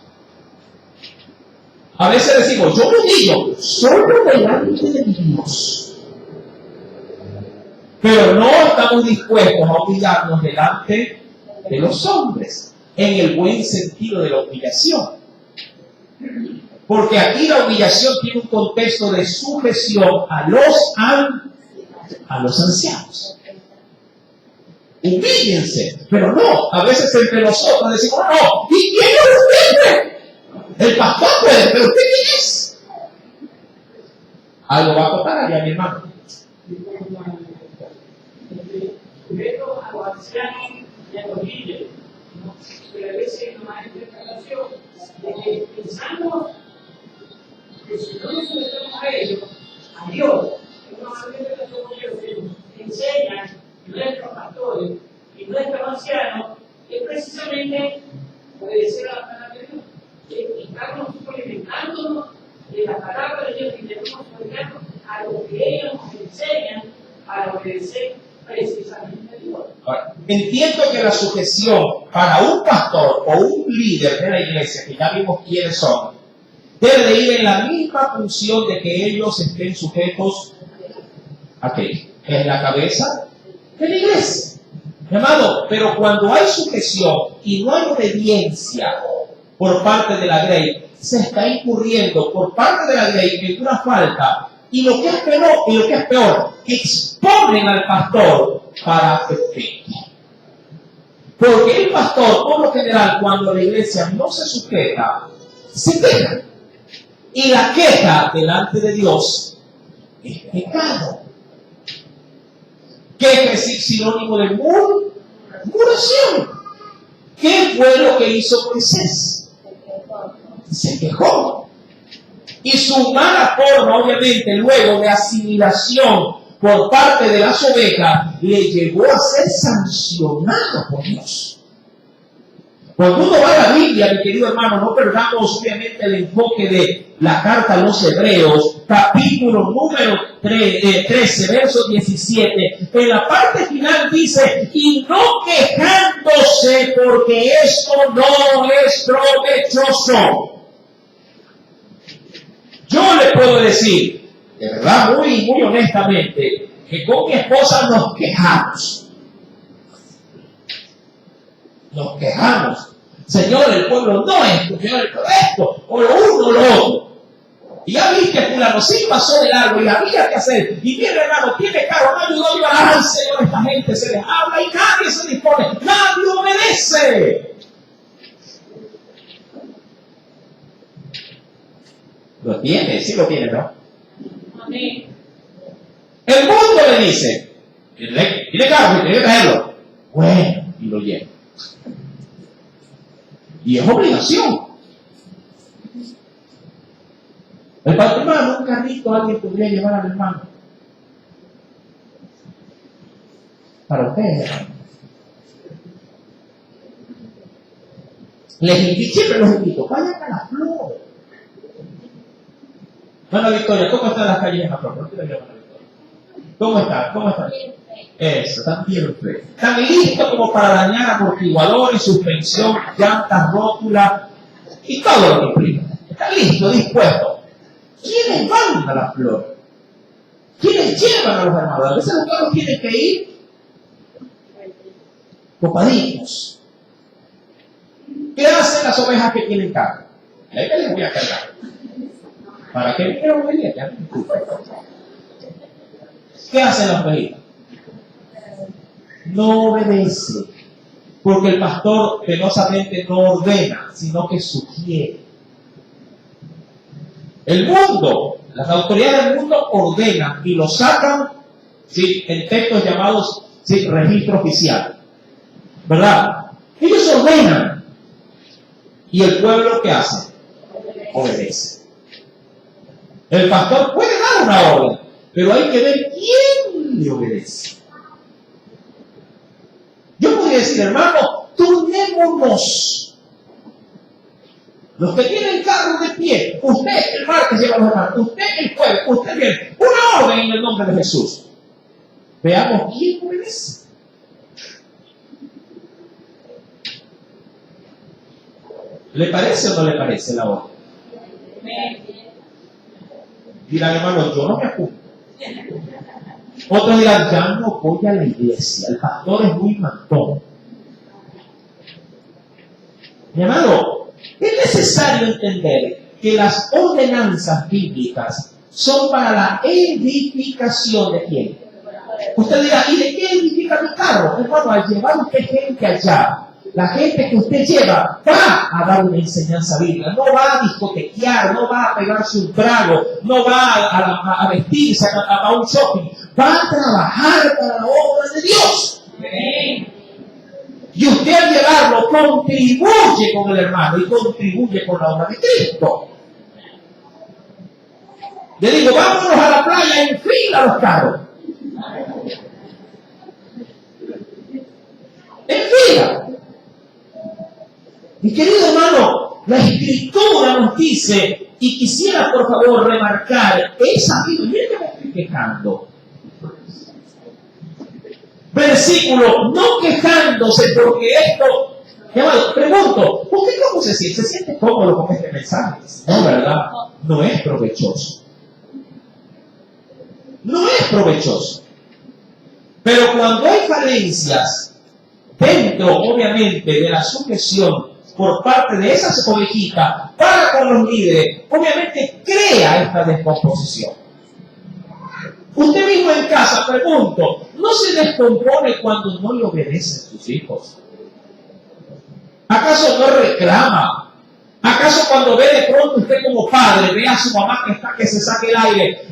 A veces decimos, yo me humillo solo delante de Dios, pero no estamos dispuestos a humillarnos delante de los hombres, en el buen sentido de la humillación. Porque aquí la humillación tiene un contexto de sujeción a los ancianos. Humíllense, pero no, a veces entre nosotros decimos, no, ¿y quién es usted? El pastor puede, pero ¿usted quién es? Algo va a tocar allá, mi hermano. Primero a los ancianos y a los líderes, ¿no? Pero a veces no hay interpretación de que pensamos que si no nos sometemos a ellos, a Dios, no hay interpretación porque lo que enseñan nuestros pastores y nuestros ancianos es precisamente obedecer a la palabra de Dios. Estamos alimentándonos de la palabra de Dios y tenemos que obedecernos a lo que ellos nos enseñan para obedecer precisamente a Dios. Ahora, entiendo que la sujeción para un pastor o un líder de la iglesia, que ya vimos quiénes son, debe de ir en la misma función de que ellos estén sujetos a qué? En la cabeza de la iglesia. Mi amado, pero cuando hay sujeción y no hay obediencia por parte de la grey, se está incurriendo por parte de la grey en una falta, y lo que es peor, exponen al pastor para efecto. Porque el pastor, por lo general, cuando la iglesia no se sujeta, se queja. Y la queja delante de Dios es pecado. Queja es sinónimo de murmuración. ¿Qué fue lo que hizo Moisés? Se quejó. Y su mala forma, obviamente, luego de asimilación por parte de las ovejas, le llevó a ser sancionado por Dios. Cuando uno va a la Biblia, mi querido hermano, no perdamos obviamente el enfoque de la carta a los Hebreos, capítulo número 13, verso 17. En la parte final dice, y no quejándose porque esto no es provechoso. Yo le puedo decir, de verdad, muy honestamente, que con mi esposa nos quejamos. Nos quejamos. Señor, el pueblo no esto, Señor, esto, o lo uno o lo otro. Y ya viste, fulano, sí pasó de largo y había que hacer. Y bien, hermano, tiene carro, no ayudó, y ay, Señor, esta gente se les habla y nadie se dispone, nadie obedece. Lo tiene, sí lo tiene, ¿no? Amén. El mundo le dice, tiene carro, tiene que traerlo. Bueno, y lo lleva. Y es obligación. El pastor, hermano, un carrito alguien podría llevar al hermano. Para ustedes, hermano. Les invito, siempre los invito, vayan a la flor. Bueno, Victoria, ¿cómo están las calles en la flor? ¿No te la llaman a Victoria? ¿Cómo están? ¿Cómo están? Eso, están bien ustedes. Están listos como para dañar amortiguadores, suspensión, llantas, rótula y todo lo que implica. Están listos, dispuestos. ¿Quiénes van a la flor? ¿Quiénes llevan a los hermanos? A veces los carros tienen que ir copaditos. ¿Qué hacen las ovejas que tienen carga? Ahí que les voy a cargar. ¿Para qué me quiero venir? Ya me disculpen. ¿Qué hacen las ovejas? No obedece, porque el pastor penosamente no ordena, sino que sugiere. El mundo, las autoridades del mundo ordenan y lo sacan, ¿sí?, en textos llamados, ¿sí?, registro oficial. ¿Verdad? Ellos ordenan. ¿Y el pueblo qué hace? Obedece. El pastor puede dar una orden, pero hay que ver quién le obedece. Yo podría decir, hermano, turnémonos. Los que tienen carro de pie, usted el martes lleva los hermanos, usted el jueves, usted viene. Una orden en el nombre de Jesús. Veamos quién obedece. ¿Le parece o no le parece la orden? Dirán, hermano, yo no me apunto. Otros dirán, ya no voy a la iglesia, el pastor es muy matón. Mi hermano, es necesario entender que las ordenanzas bíblicas son para la edificación de quién. Usted dirá, ¿y de qué edifica mi carro? Hermano, al llevar usted gente allá, la gente que usted lleva va a dar una enseñanza bíblica, no va a discotequear, no va a pegarse un trago, no va a vestirse a un shopping, va a trabajar para la obra de Dios. Y usted al llevarlo contribuye con el hermano y contribuye con la obra de Cristo. Le digo, vámonos a la playa, en fila los carros. En fila. Mi querido hermano, la Escritura nos dice, y quisiera por favor remarcar esa Biblia, miren que me estoy quejando. Versículo, no quejándose porque esto, hermano, pregunto, ¿usted cómo se siente? ¿Se siente cómodo con este mensaje? No, ¿verdad? No es provechoso. No es provechoso. Pero cuando hay falencias dentro, obviamente, de la sujeción por parte de esas ovejitas para con los líderes, obviamente crea esta descomposición. Usted mismo en casa, pregunto, ¿no se descompone cuando no le obedecen sus hijos? ¿Acaso no reclama? ¿Acaso cuando ve de pronto usted como padre, ve a su mamá que se saque el aire,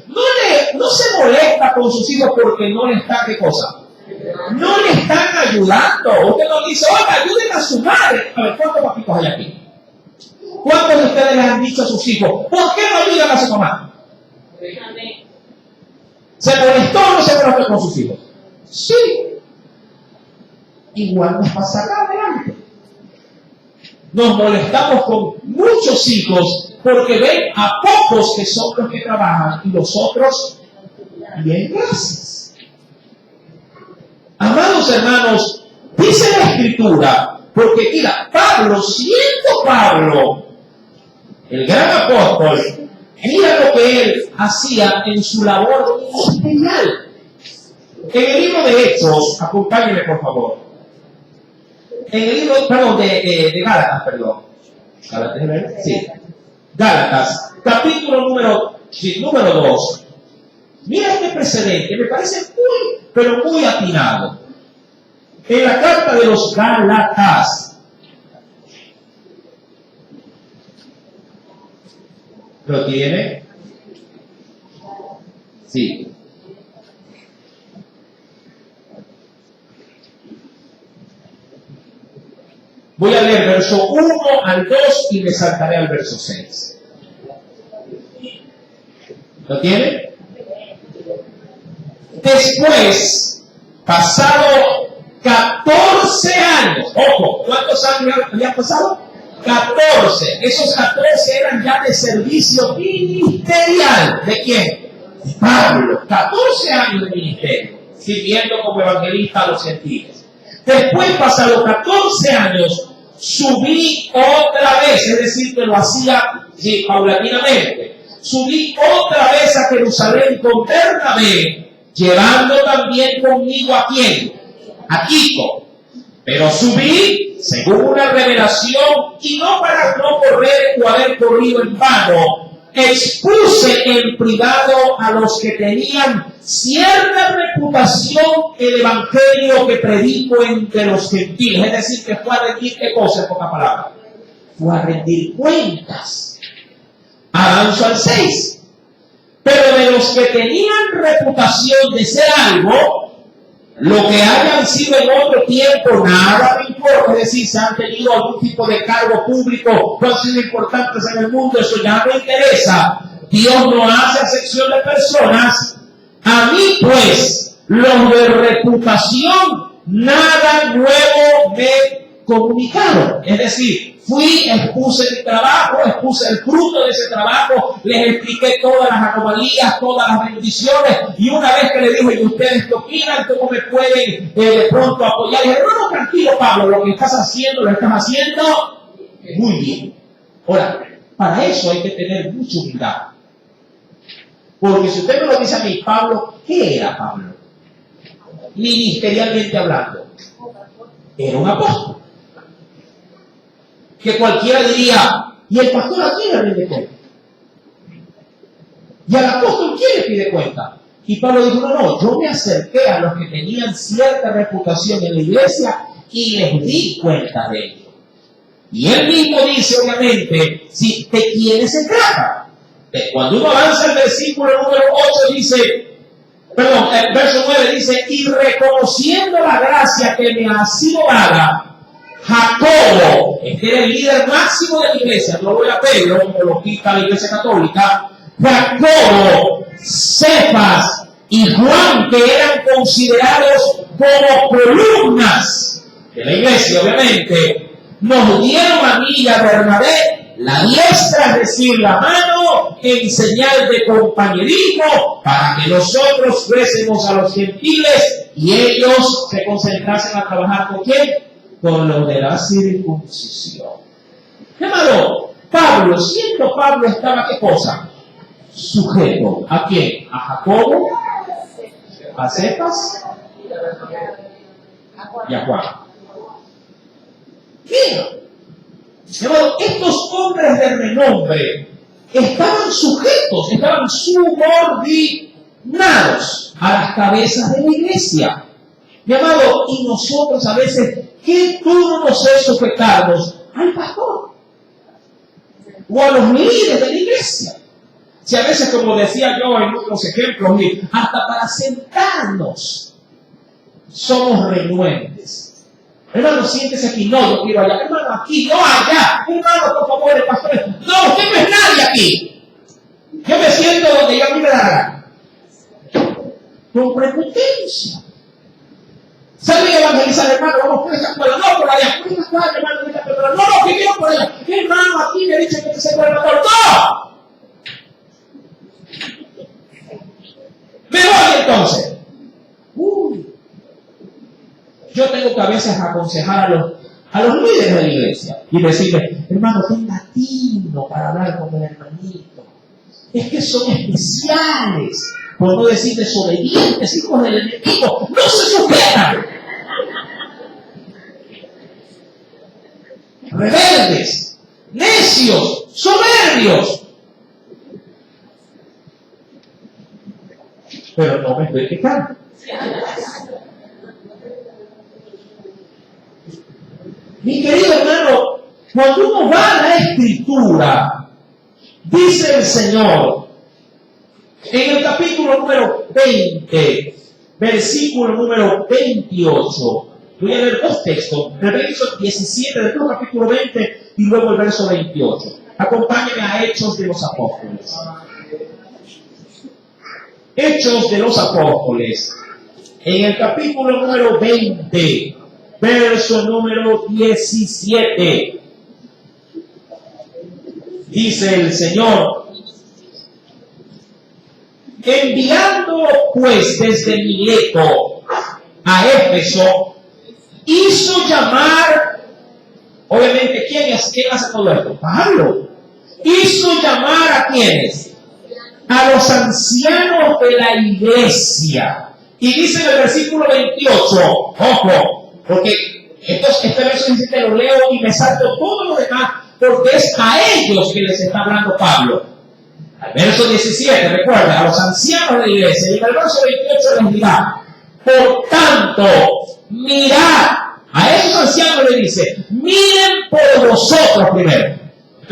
no se molesta con sus hijos porque no le está, ¿qué cosa? No le están ayudando. Usted no dice, oiga, ayuden a su madre. A ver, ¿cuántos papitos hay aquí? ¿Cuántos de ustedes les han dicho a sus hijos, ¿por qué no ayudan a su mamá? ¿Se molestó o no se molestó con sus hijos? Sí. Igual nos pasa acá adelante. Nos molestamos con muchos hijos porque ven a pocos que son los que trabajan y los otros bien, gracias. Amados hermanos, dice la Escritura, porque mira, Pablo, siendo Pablo, el gran apóstol, mira lo que él hacía en su labor ministerial. En el libro de Hechos, acompáñenme por favor. En el libro, perdón, de Gálatas, perdón. ¿Gálatas, sí. Gálatas, capítulo número 2. Mira este precedente, me parece muy, pero muy atinado. En la carta de los Gálatas. ¿Lo tiene? Sí. Voy a leer verso 1 al 2 y me saltaré al verso 6. ¿Lo tiene? Después, pasado 14 años, ojo, ¿cuántos años habían pasado? 14. Esos 14 eran ya de servicio ministerial. ¿De quién? De Pablo. 14 años de ministerio, sirviendo como evangelista a los gentiles. Después, pasados 14 años, subí otra vez, es decir, que lo hacía paulatinamente. Subí otra vez a Jerusalén con Bernabé, llevando también conmigo ¿a quién? A Tito. Pero subí según una revelación y no para no correr o haber corrido en vano. Expuse en privado a los que tenían cierta reputación el evangelio que predico entre los gentiles. Es decir, que fue a rendir, ¿qué cosa en pocas palabras? Fue a rendir cuentas. Avanzo al 6. Pero de los que tenían reputación de ser algo, lo que hayan sido en otro tiempo, nada me importa. Es decir, si han tenido algún tipo de cargo público, no han sido importantes en el mundo, eso ya no me interesa. Dios no hace acepción de personas. A mí, pues, los de reputación, nada nuevo me comunicaron. Es decir, fui, expuse mi trabajo, expuse el fruto de ese trabajo, les expliqué todas las anomalías, todas las bendiciones, y una vez que le dije, ¿y ustedes qué opinan? ¿Cómo me pueden de pronto apoyar? Y dije, no, tranquilo, Pablo, lo que estás haciendo, lo estás haciendo muy bien. Ahora, para eso hay que tener mucha humildad. Porque si usted me lo dice a mí, Pablo, ¿qué era Pablo? Ministerialmente hablando, era un apóstol. Que cualquiera diría, ¿y el pastor a quién le rinde cuenta? ¿Y al apóstol quién le pide cuenta? Y Pablo dijo, no, yo me acerqué a los que tenían cierta reputación en la iglesia y les di cuenta de ello. Y él mismo dice, obviamente, si de quiénes se trata. Cuando uno avanza el versículo número 8 dice, el verso 9 dice, y reconociendo la gracia que me ha sido dada, Jacobo, este era el líder máximo de la iglesia, no voy a Pedro, como lo quita la iglesia católica, Jacobo, Cefas y Juan, que eran considerados como columnas de la iglesia, obviamente, nos dieron a mí y a Bernabé la diestra, es decir, la mano, en señal de compañerismo, para que nosotros fuésemos a los gentiles y ellos se concentrasen a trabajar con quién, con los de la circuncisión. Llamado Pablo, siendo Pablo estaba ¿qué cosa? Sujeto. ¿A quién? A Jacobo, a Cefas y a Juan. Bien. Estos hombres de renombre estaban sujetos, estaban subordinados a las cabezas de la iglesia. Llamado, y nosotros a veces, ¿qué turno nos es sujetarnos al pastor? O a los líderes de la iglesia. Si a veces, como decía yo en otros ejemplos, hasta para sentarnos somos renuentes. Hermano, siéntese aquí. No, yo quiero allá. Hermano, aquí, no allá. Hermano, por favor, el pastor. No, usted no es nadie aquí. Yo me siento donde yo a mí me da la gana. Con prepotencia. ¿Sabe evangelizar, hermano? Vamos por esa escuela. No, por allá. Por esa escuela, hermano. No, que quiero por allá. Hermano, aquí me dicen que se puede matar. ¡No! Me voy entonces. Yo tengo que a veces aconsejar a los líderes de la iglesia y decirles, hermano, tenga tino para hablar con el hermanito. Es que son especiales, por no decir desobedientes, hijos del enemigo. No se superan. Rebeldes, necios, soberbios. Pero no me estoy quejando. Mi querido hermano, cuando uno va a la Escritura, dice el Señor, en el capítulo número 20, versículo número 28, voy a leer dos textos, el verso 17 del capítulo 20 y luego el verso 28. Acompáñenme a Hechos de los Apóstoles. Hechos de los Apóstoles, en el capítulo número 20, verso número 17. Dice el Señor, enviando pues desde Mileto a Éfeso, hizo llamar, obviamente, ¿quién hace todo esto? Pablo. Hizo llamar a ¿quiénes? A los ancianos de la iglesia. Y dice en el versículo 28, ojo, porque este verso dice que lo leo y me salto todo lo demás, porque es a ellos que les está hablando Pablo. Al verso 17, recuerda, a los ancianos de la iglesia, y en el verso 28 les dirá, por tanto, mirad, a esos ancianos les dice, miren por vosotros primero.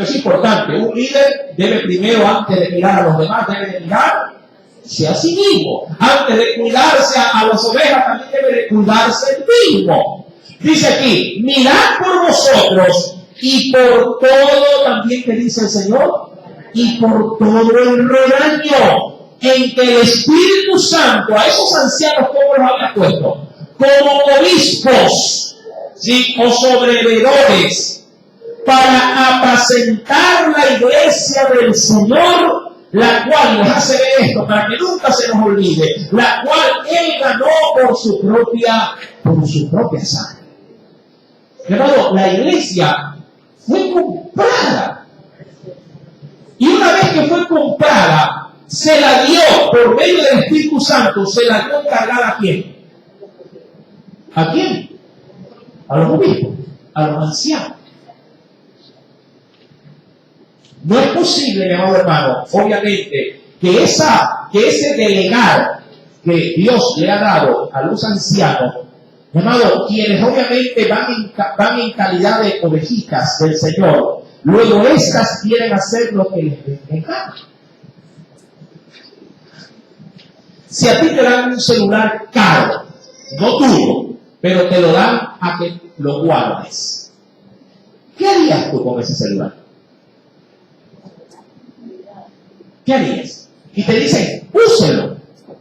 Esto es importante. Un líder debe primero, antes de mirar a los demás, debe de mirarse a sí mismo. Antes de cuidarse a las ovejas, también debe de cuidarse el mismo. Dice aquí, mirad por vosotros y por todo, también que dice el Señor, y por todo el rebaño en que el Espíritu Santo a esos ancianos, ¿cómo los había puesto? Como obispos, ¿sí? O sobrevedores, para apacentar la iglesia del Señor, la cual les hace ver esto, para que nunca se nos olvide, la cual Él ganó por su propia sangre. Hermano, la iglesia fue comprada. Y una vez que fue comprada, se la dio por medio del Espíritu Santo, se la dio encargada ¿a quién? ¿A quién? A los obispos, a los ancianos. No es posible, mi amado hermano, obviamente, que ese delegar que Dios le ha dado a los ancianos, mi amado, quienes obviamente van en calidad de ovejitas del Señor, luego estas quieren hacer lo que les encanta. Si a ti te dan un celular caro, no tuyo, pero te lo dan a que lo guardes, ¿qué harías tú con ese celular? ¿Qué harías? Y te dicen, úselo,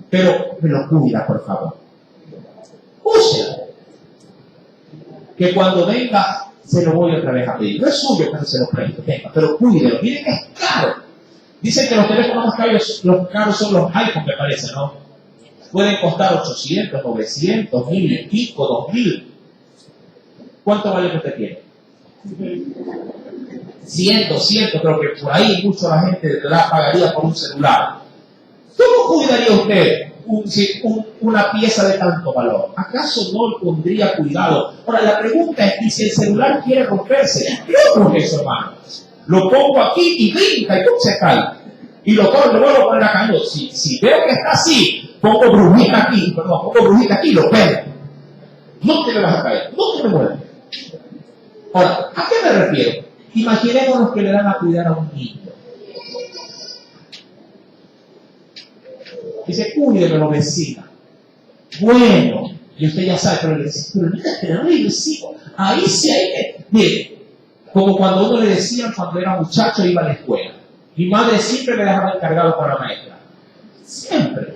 pero me lo cuida, por favor. Úselo. Que cuando venga, se lo voy otra vez a pedir. No es suyo, pero se lo presto. Venga, pero cuídelo. Miren que es caro. Dicen que los teléfonos más caros son los iPhones, me parece, ¿no? Pueden costar 800, 900, 1000 y pico, 2000. ¿Cuánto vale que usted tiene? 100, 200, creo que por ahí mucho la gente la pagaría por un celular. ¿Cómo cuidaría usted una pieza de tanto valor? ¿Acaso no le pondría cuidado? Ahora, la pregunta es, ¿y si el celular quiere romperse? ¿Qué es eso, hermano? Lo pongo aquí y brinca y todo se cae. Y lo vuelvo a poner acá. No, si veo que está así, pongo brujita aquí y lo pego. No te me vas a caer, no te me mueves. Ahora, ¿a qué me refiero? Imaginémonos que le dan a cuidar a un niño. Dice, cuídemelo, vecina. Bueno, y usted ya sabe, pero le dice, pero mira, es terrible, sí. Ahí sí hay que... Mire, como cuando uno le decían cuando era muchacho iba a la escuela. Mi madre siempre me dejaba encargado para la maestra. Siempre.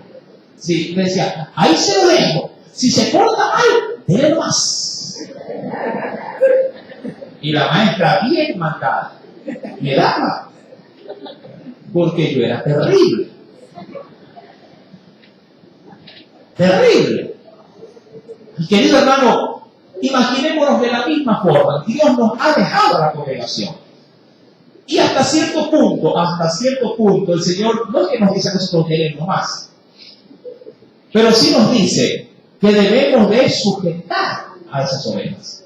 Sí, me decía, ahí se lo dejo. Si se porta mal, déle más. Y la maestra bien mandada me daba. Porque yo era terrible. Terrible. Y querido hermano, imaginémonos de la misma forma. Dios nos ha dejado la congregación. Y hasta cierto punto, el Señor no es que nos dice que nosotros queremos más, pero sí nos dice que debemos de sujetar a esas ovejas.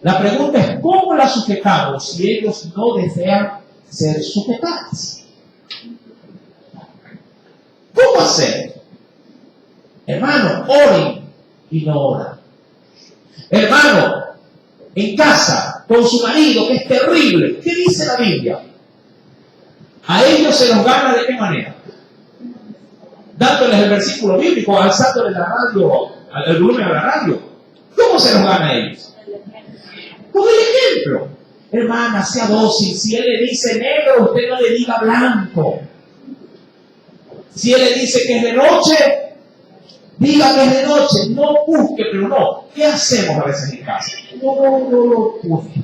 La pregunta es, ¿cómo las sujetamos si ellos no desean ser sujetadas? ¿Cómo hacer? Hermano, oren y no oran. Hermano, en casa, con su marido, que es terrible. ¿Qué dice la Biblia? A ellos se los gana ¿de qué manera? Dándoles el versículo bíblico, alzándoles la radio, el volumen a la radio. ¿Cómo se los gana a ellos? Con el ejemplo. Hermana, sea dócil. Si él le dice negro, usted no le diga blanco. Si él le dice que es de noche, diga que es de noche. No busque, pero no. ¿Qué hacemos a veces en casa? No lo busque.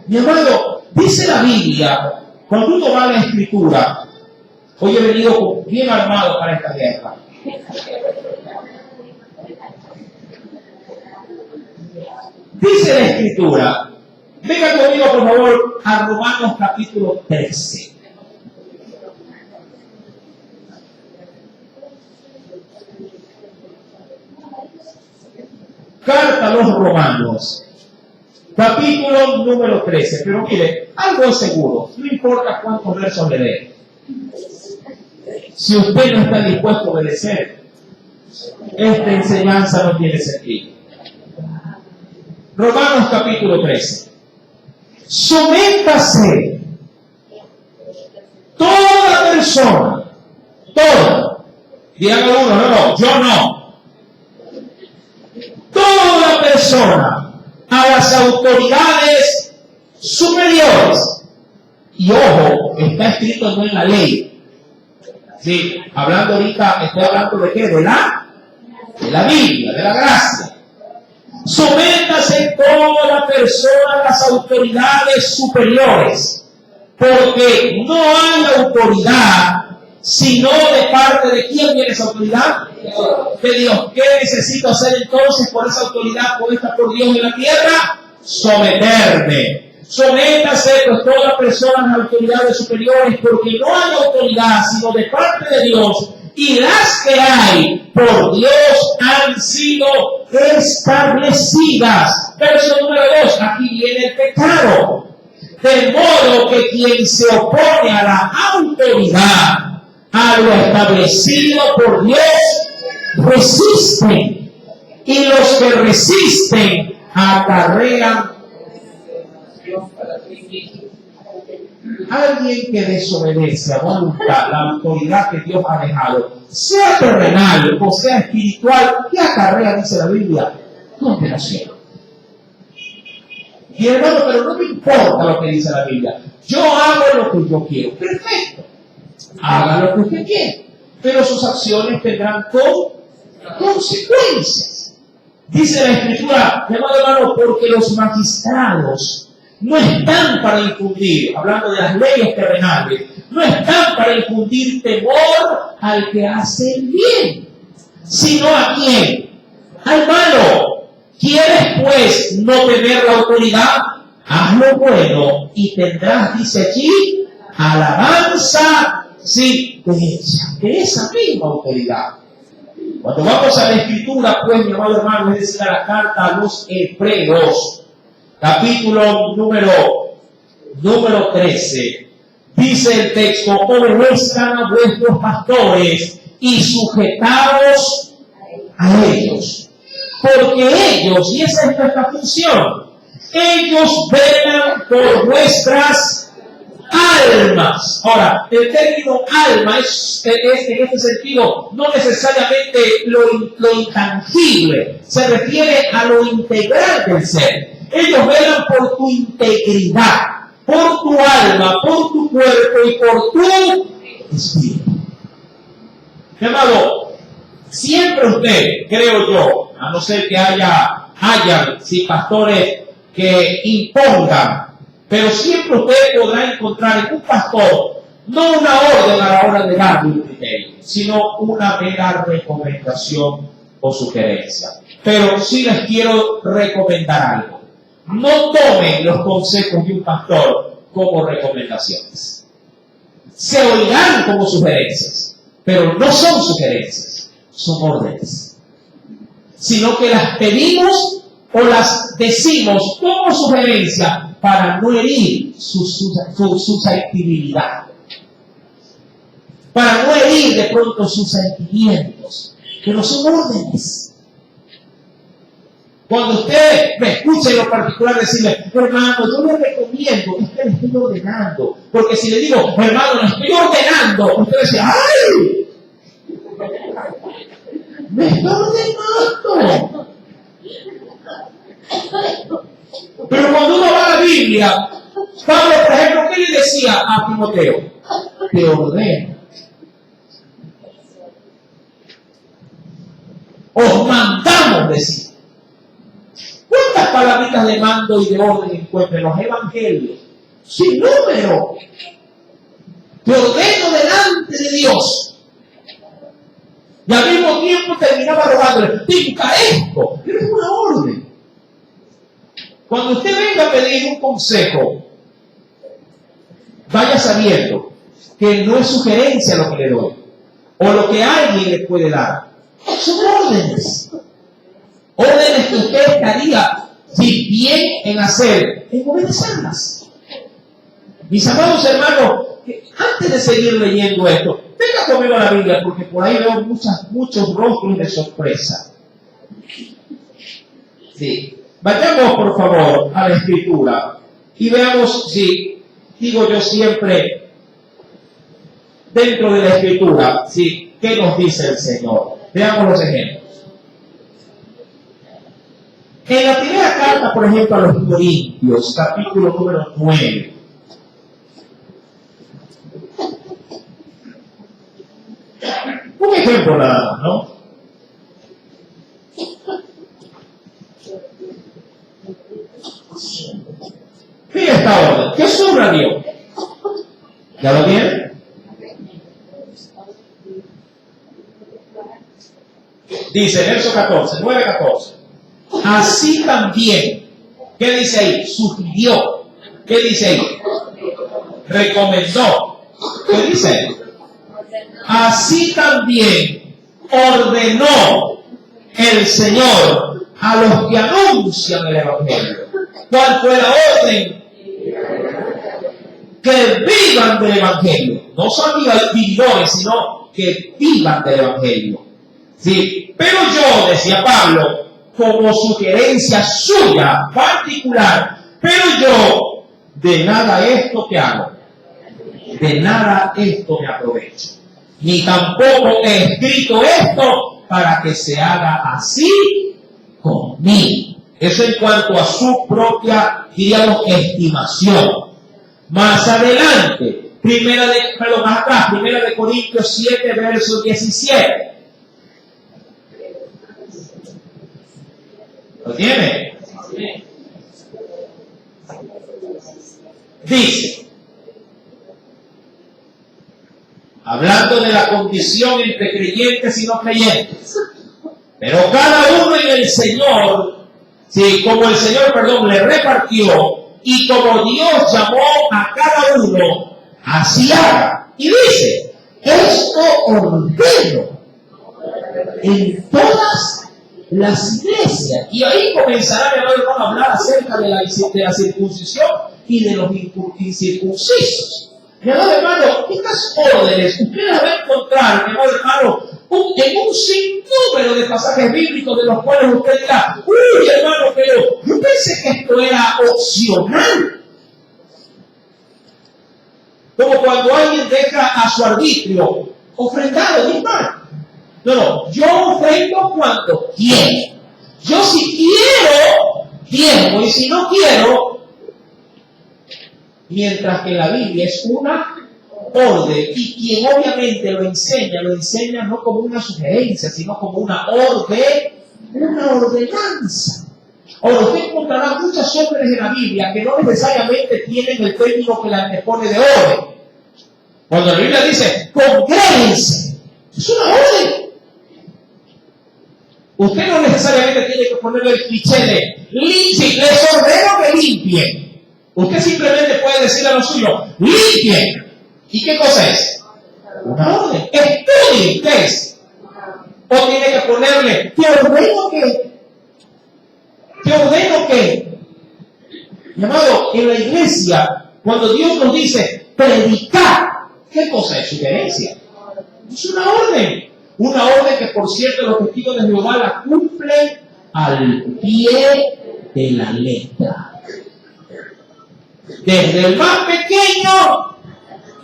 Mi hermano, dice la Biblia, cuando uno va a la Escritura, hoy he venido bien armado para esta guerra. Dice la Escritura, venga conmigo por favor a Romanos capítulo 13. Carta a los Romanos, capítulo número 13. Pero mire, algo es seguro, no importa cuántos versos le dé. Si usted no está dispuesto a obedecer, esta enseñanza no tiene sentido. Romanos capítulo 13. Sométase toda persona, toda. Digan uno, no, yo no. Toda persona a las autoridades superiores. Y ojo, está escrito no en la ley. Sí, hablando ahorita, estoy hablando de qué, de la Biblia, de la gracia. Sométase toda persona a las autoridades superiores, porque no hay autoridad sino de parte de quién viene esa autoridad, de Dios. ¿Qué necesito hacer entonces por esa autoridad puesta por Dios en la tierra? Someterme. Sométase pues todas personas a las autoridades superiores, porque no hay autoridad sino de parte de Dios, y las que hay por Dios han sido establecidas. Verso número 2, aquí viene el pecado. De modo que quien se opone a la autoridad, a lo establecido por Dios, resisten, y los que resisten acarrean. Alguien que desobedece a voluntad la autoridad que Dios ha dejado, sea terrenal o sea espiritual, ¿qué acarrea, dice la Biblia? Condenación. Y hermano, pero no me importa lo que dice la Biblia. Yo hago lo que yo quiero. Perfecto. Haga lo que usted quiere. Pero sus acciones tendrán consecuencias. Dice la Escritura, hermano, porque los magistrados no están para infundir, hablando de las leyes terrenales, no están para infundir temor al que hace el bien, sino a quién, al malo. ¿Quieres pues no tener la autoridad? Haz lo bueno y tendrás, dice aquí, alabanza, sí, de esa misma autoridad. Cuando vamos a la Escritura, pues, mi amado hermano, es decir, a la carta a los Hebreos, capítulo número 13, dice el texto: obedezcan a vuestros pastores y sujetaos a ellos, porque ellos, y esa es nuestra función, ellos velan por vuestras almas. Ahora, el término alma es en este sentido no necesariamente lo intangible, se refiere a lo integral del ser. Ellos velan por tu integridad, por tu alma, por tu cuerpo y por tu espíritu. Mi amado, siempre usted, creo yo, a no ser que hayan pastores que impongan, pero siempre usted podrá encontrar en un pastor no una orden a la hora de darle un criterio, sino una mera recomendación o sugerencia. Pero sí les quiero recomendar algo. No tomen los consejos de un pastor como recomendaciones. Se oirán como sugerencias, pero no son sugerencias, son órdenes. Sino que las pedimos o las decimos como sugerencia para no herir su susceptibilidad, para no herir de pronto sus sentimientos, que no son órdenes. Cuando usted me escuche en lo particular decirle: hermano, yo le recomiendo, es que le estoy ordenando, porque si le digo: hermano, le estoy ordenando, usted dice: ¡ay! ¡Me está ordenando! Pero cuando uno va a la Biblia, Pablo, por ejemplo, ¿qué le decía a Timoteo? Te ordeno. Os mandamos decir. ¿Cuántas palabritas de mando y de orden encuentran en los evangelios? Sin número. Te ordeno delante de Dios. Y al mismo tiempo terminaba rogándole: te encarezco. Pero es una orden. Cuando usted venga a pedir un consejo, vaya sabiendo que no es sugerencia lo que le doy, o lo que alguien le puede dar. Son órdenes. Órdenes que usted estaría bien en hacer, en obedecerlas. Mis amados hermanos, antes de seguir leyendo esto, venga conmigo a la Biblia, porque por ahí veo muchos rostros de sorpresa. Sí. Vayamos, por favor, a la Escritura. Y veamos si, digo yo siempre, dentro de la Escritura, ¿sí? ¿Qué nos dice el Señor? Veamos los ejemplos. En la primera carta, por ejemplo, a los Corintios, capítulo número 9. Un ejemplo nada más, ¿no? Mira esta orden. ¿Qué subrayó? ¿Ya lo tienen? Dice, verso 14, 9:14. Así también, ¿qué dice ahí? Sugirió. ¿Qué dice ahí? Recomendó. ¿Qué dice? Así también ordenó el Señor a los que anuncian el Evangelio. ¿Cuál fue la orden? Que vivan del Evangelio. No son vividores, sino que vivan del Evangelio. ¿Sí? Pero yo, decía Pablo, como sugerencia suya particular, pero yo de nada esto que hago, de nada esto me aprovecho, ni tampoco he escrito esto para que se haga así conmigo. Eso en cuanto a su propia, diríamos, estimación. Más adelante, primera de Corintios 7, verso 17. ¿Lo tiene? Dice, hablando de la condición entre creyentes y no creyentes, pero cada uno en el Señor, sí, como el Señor, le repartió, y como Dios llamó a cada uno, así haga. Y dice, esto ordeno en todas las iglesias. Y ahí comenzará, mi hermano, a hablar acerca de la circuncisión y de los incircuncisos. Mi amado hermano, estas órdenes usted las va a encontrar, mi amado hermano, en un sinnúmero de pasajes bíblicos de los cuales usted dirá, uy, hermano, pero yo pensé que esto era opcional. Como cuando alguien deja a su arbitrio ofrendado, mi hermano. No, yo ofrendo cuando quiero. Yo si quiero, y si no quiero, mientras que la Biblia es una orden, y quien obviamente lo enseña no como una sugerencia, sino como una ordenanza. Ahora, usted encontrará muchas órdenes en la Biblia que no necesariamente tienen el término que la antepone de orden. Cuando la Biblia dice, congréguense, es una orden. Usted no necesariamente tiene que ponerle el cliché de, les ordeno que limpien. Usted simplemente puede decirle a los suyos, limpien. ¿Y qué cosa es? Una orden. Estudien, ¿qué es? O tiene que ponerle, te ordeno que. Mi amado, en la iglesia, cuando Dios nos dice predicar, ¿qué cosa es? Sugerencia. Es una orden. Una orden que, por cierto, los testigos de Jehová la cumplen al pie de la letra. Desde el más pequeño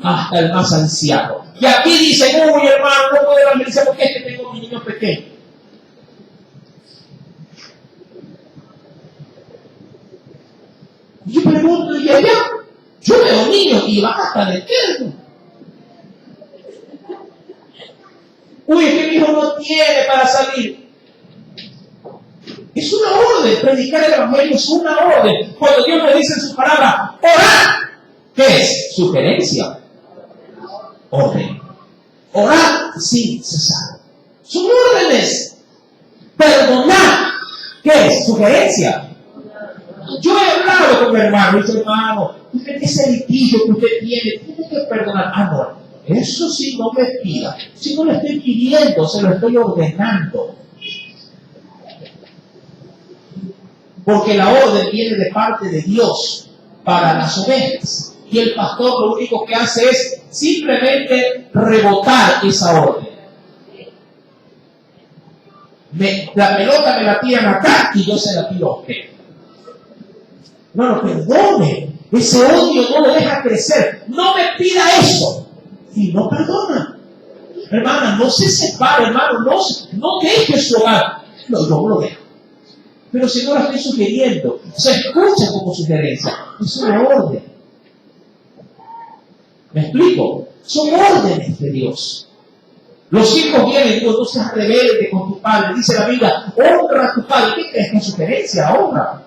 hasta el más anciano. Y aquí dicen, uy, hermano, no puedo evangelizar porque es que tengo mis niños pequeños. Y yo pregunto, ¿y allá? Yo veo niños y van hasta el eterno. Uy, es que mi hijo no tiene para salir. Es una orden, predicar el Evangelio es una orden. Cuando Dios me dice en su palabra, orar, ¿qué es? Sugerencia. Orden. Orar sin cesar. Son órdenes. Perdonar, ¿qué es? Sugerencia. Yo he hablado con mi hermano y dice, hermano, usted ese litigio que usted tiene que perdonar. Ah, no. Eso sí, no me pida. Si no le estoy pidiendo, se lo estoy ordenando. Porque la orden viene de parte de Dios para las ovejas. Y el pastor lo único que hace es simplemente rebotar esa orden. La pelota me la tiran acá y yo se la tiro a usted. No, perdone. Ese odio no lo deja crecer. No me pida eso. Y no perdona. Hermana, no se separe, hermano. No deje su hogar. No lo dejo. Pero si no la estoy sugiriendo, se escucha como sugerencia. Es una orden. ¿Me explico? Son órdenes de Dios. Los hijos vienen, Dios, no seas rebelde con tu padre. Dice la Biblia, honra a tu padre. ¿Qué crees que es sugerencia? Honra.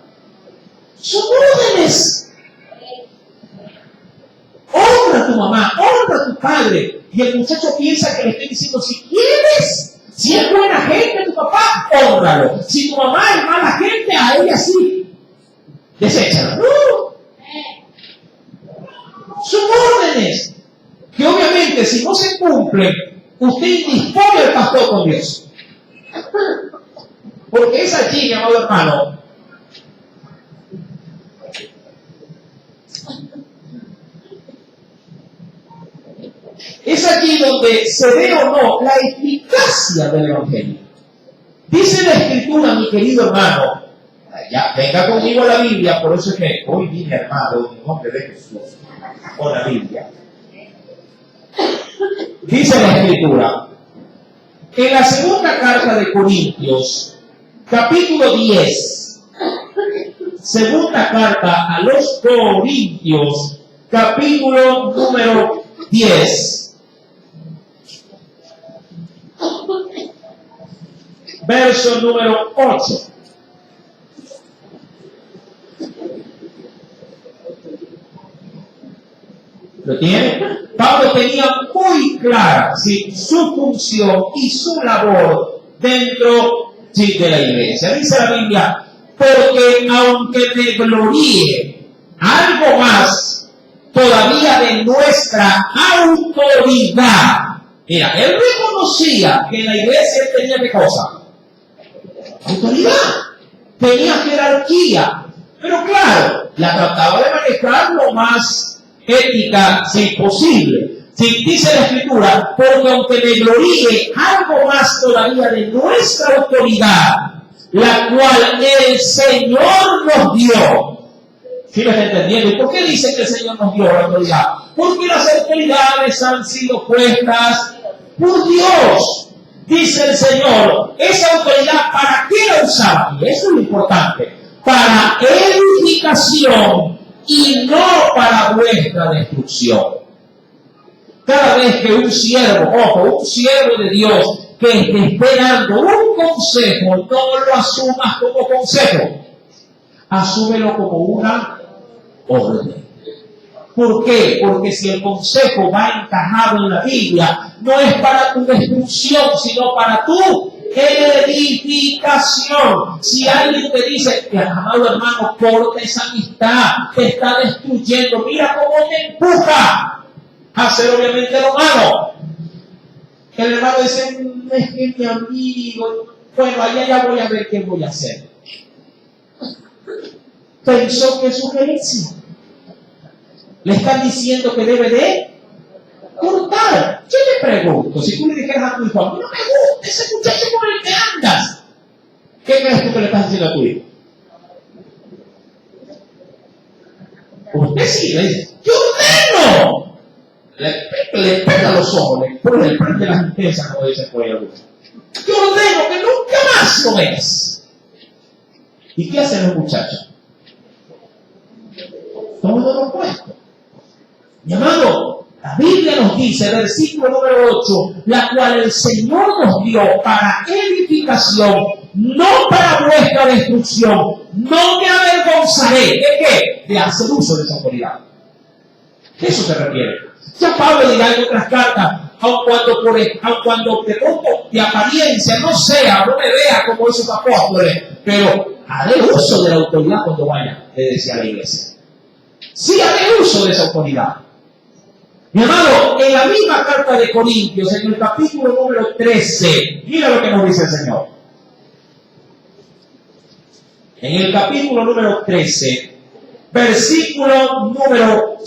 Son órdenes. Honra a tu mamá, honra a tu padre. Y el muchacho piensa que le estoy diciendo, si quieres, si es buena gente tu papá, hónralo. Si tu mamá es mala gente, a ella sí. Deséchala. No. Son órdenes que obviamente si no se cumplen, usted indispone al pastor con Dios. Porque es allí, mi amado hermano, es aquí donde se ve o no la eficacia del Evangelio. Dice la Escritura, mi querido hermano, ya venga conmigo a la Biblia, por eso es que hoy vine armado en nombre de Jesús con la Biblia. Dice la Escritura, en la segunda carta de Corintios, capítulo 10, segunda carta a los Corintios, capítulo número 10. Verso número 8. ¿Lo tiene? Pablo tenía muy clara su función y su labor dentro de la iglesia. Dice la Biblia, porque aunque me gloríe algo más todavía de nuestra autoridad. Mira, él reconocía que en la iglesia él tenía ¿qué cosa? Autoridad, tenía jerarquía, pero claro, la trataba de manejar lo más ética posible. Dice la Escritura, porque aunque me gloríe algo más todavía de nuestra autoridad, la cual el Señor nos dio. ¿Sí me está entendiendo? ¿Y por qué dice que el Señor nos dio la autoridad? Porque las autoridades han sido puestas por Dios. Dice el Señor, esa autoridad, ¿para qué la usaba? Y eso es lo importante. Para edificación y no para vuestra destrucción. Cada vez que un siervo de Dios que te esté dando un consejo, no lo asumas como consejo. Asúmelo como una orden. ¿Por qué? Porque si el consejo va encajado en la Biblia, no es para tu destrucción, sino para tu edificación. Si alguien te dice, amado hermano, corta esa amistad, te está destruyendo, mira cómo te empuja a hacer obviamente lo malo. El hermano dice, es que mi amigo, bueno, allá ya voy a ver qué voy a hacer. Pensó que es sugerencia. Le están diciendo que debe de cortar. Yo te pregunto, si tú le dijeras a tu hijo, no me gusta ese muchacho con el que andas, ¿qué crees tú que le estás diciendo a tu hijo? Usted sí le dice, ¡yo ordeno! Le pega los ojos, le prende las intensas, como dice el pueblo. Yo ordeno que nunca más lo veas. ¿Y qué hacen los muchachos? Todo lo opuesto. Mi amado, la Biblia nos dice, versículo número 8, la cual el Señor nos dio para edificación, no para vuestra destrucción. No me avergonzaré. ¿De qué? De hacer uso de esa autoridad. Eso se refiere. Ya Pablo dirá en otras cartas, aun cuando de pronto de apariencia no me vea como esos apóstoles, pero haré uso de la autoridad cuando vaya, le decía a la iglesia. Sí, haré uso de esa autoridad. Mi hermano, en la misma carta de Corintios, en el capítulo número 13, mira lo que nos dice el Señor. En el capítulo número 13, versículo número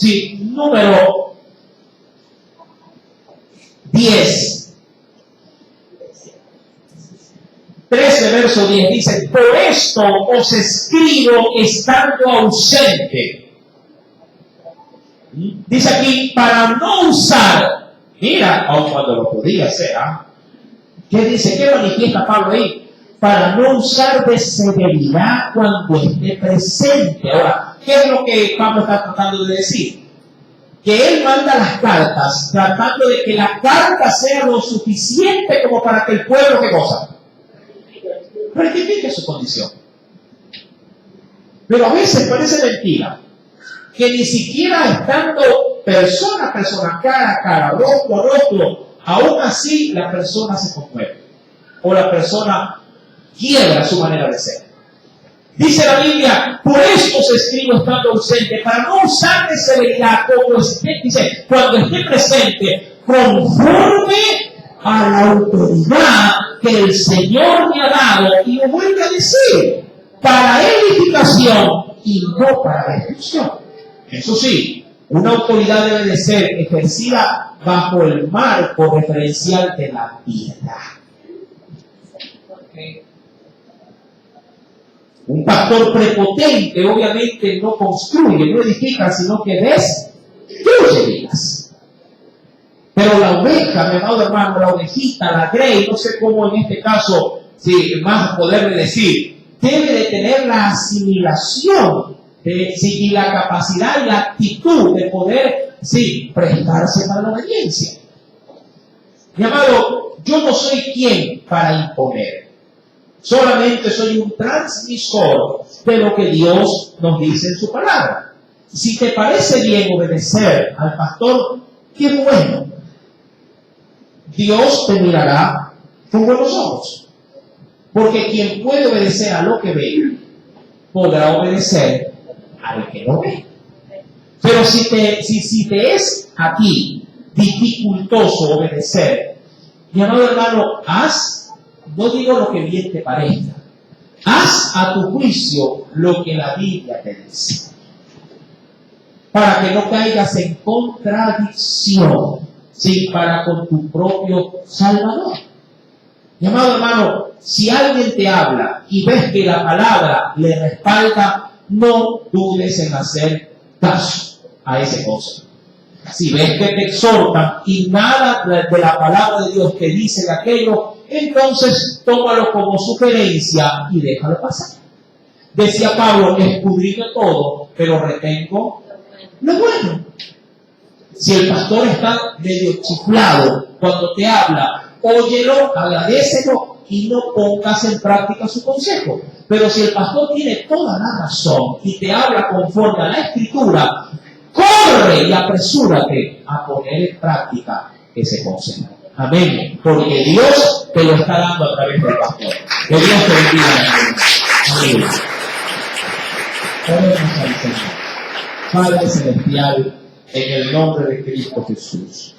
10. 13, verso 10, dice, por esto os escribo estando ausente. Dice aquí, para no usar, mira, aun cuando lo podía hacer, ¿qué dice? ¿Qué manifiesta Pablo ahí? Para no usar de severidad cuando esté presente. Ahora, ¿qué es lo que Pablo está tratando de decir? Que él manda las cartas tratando de que la carta sea lo suficiente como para que el pueblo que goza rectifique su condición. Pero a veces parece mentira que ni siquiera estando persona a persona, cara a cara, rostro a rostro, aún así la persona se conmueve o la persona quiebra su manera de ser. Dice la Biblia, por esto os escribo estando ausente, para no usar de severidad como dice, cuando esté presente, conforme a la autoridad que el Señor me ha dado, y lo vuelve a decir, para edificación y no para destrucción. Eso sí, una autoridad debe de ser ejercida bajo el marco referencial de la piedad. Un pastor prepotente obviamente no construye, no edifica, sino que destruye vidas. Pero la oveja, mi amado hermano, la ovejita, la grey, no sé cómo en este caso, si más poderle decir, debe de tener la asimilación y la capacidad y la actitud de poder, prestarse para la obediencia. Mi amado, yo no soy quien para imponer. Solamente soy un transmisor de lo que Dios nos dice en su palabra. Si te parece bien obedecer al pastor, qué bueno. Dios te mirará con buenos ojos. Porque quien puede obedecer a lo que ve, podrá obedecer al que no ve. Pero si te es a ti dificultoso obedecer, mi amado hermano, no digo lo que bien te parezca, haz a tu juicio lo que la Biblia te dice, para que no caigas en contradicción, para con tu propio Salvador. Mi amado hermano, si alguien te habla y ves que la palabra le respalda, no dudes en hacer caso a ese cosa. Si ves que te exhortan y nada de la palabra de Dios te dice de aquello, entonces tómalo como sugerencia y déjalo pasar. Decía Pablo, escudriño todo, pero retengo lo bueno. Si el pastor está medio chiflado cuando te habla, óyelo, agradécelo y no pongas en práctica su consejo. Pero si el pastor tiene toda la razón y te habla conforme a la Escritura, corre y apresúrate a poner en práctica ese consejo. Amén. Porque Dios te lo está dando a través del pastor. Que Dios te bendiga. Amén. Oremos al Señor. Padre Celestial, en el nombre de Cristo Jesús.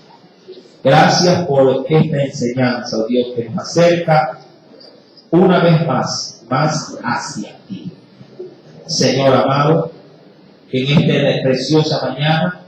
Gracias por esta enseñanza, oh Dios, que nos acerca una vez más hacia ti. Señor amado, en esta preciosa mañana,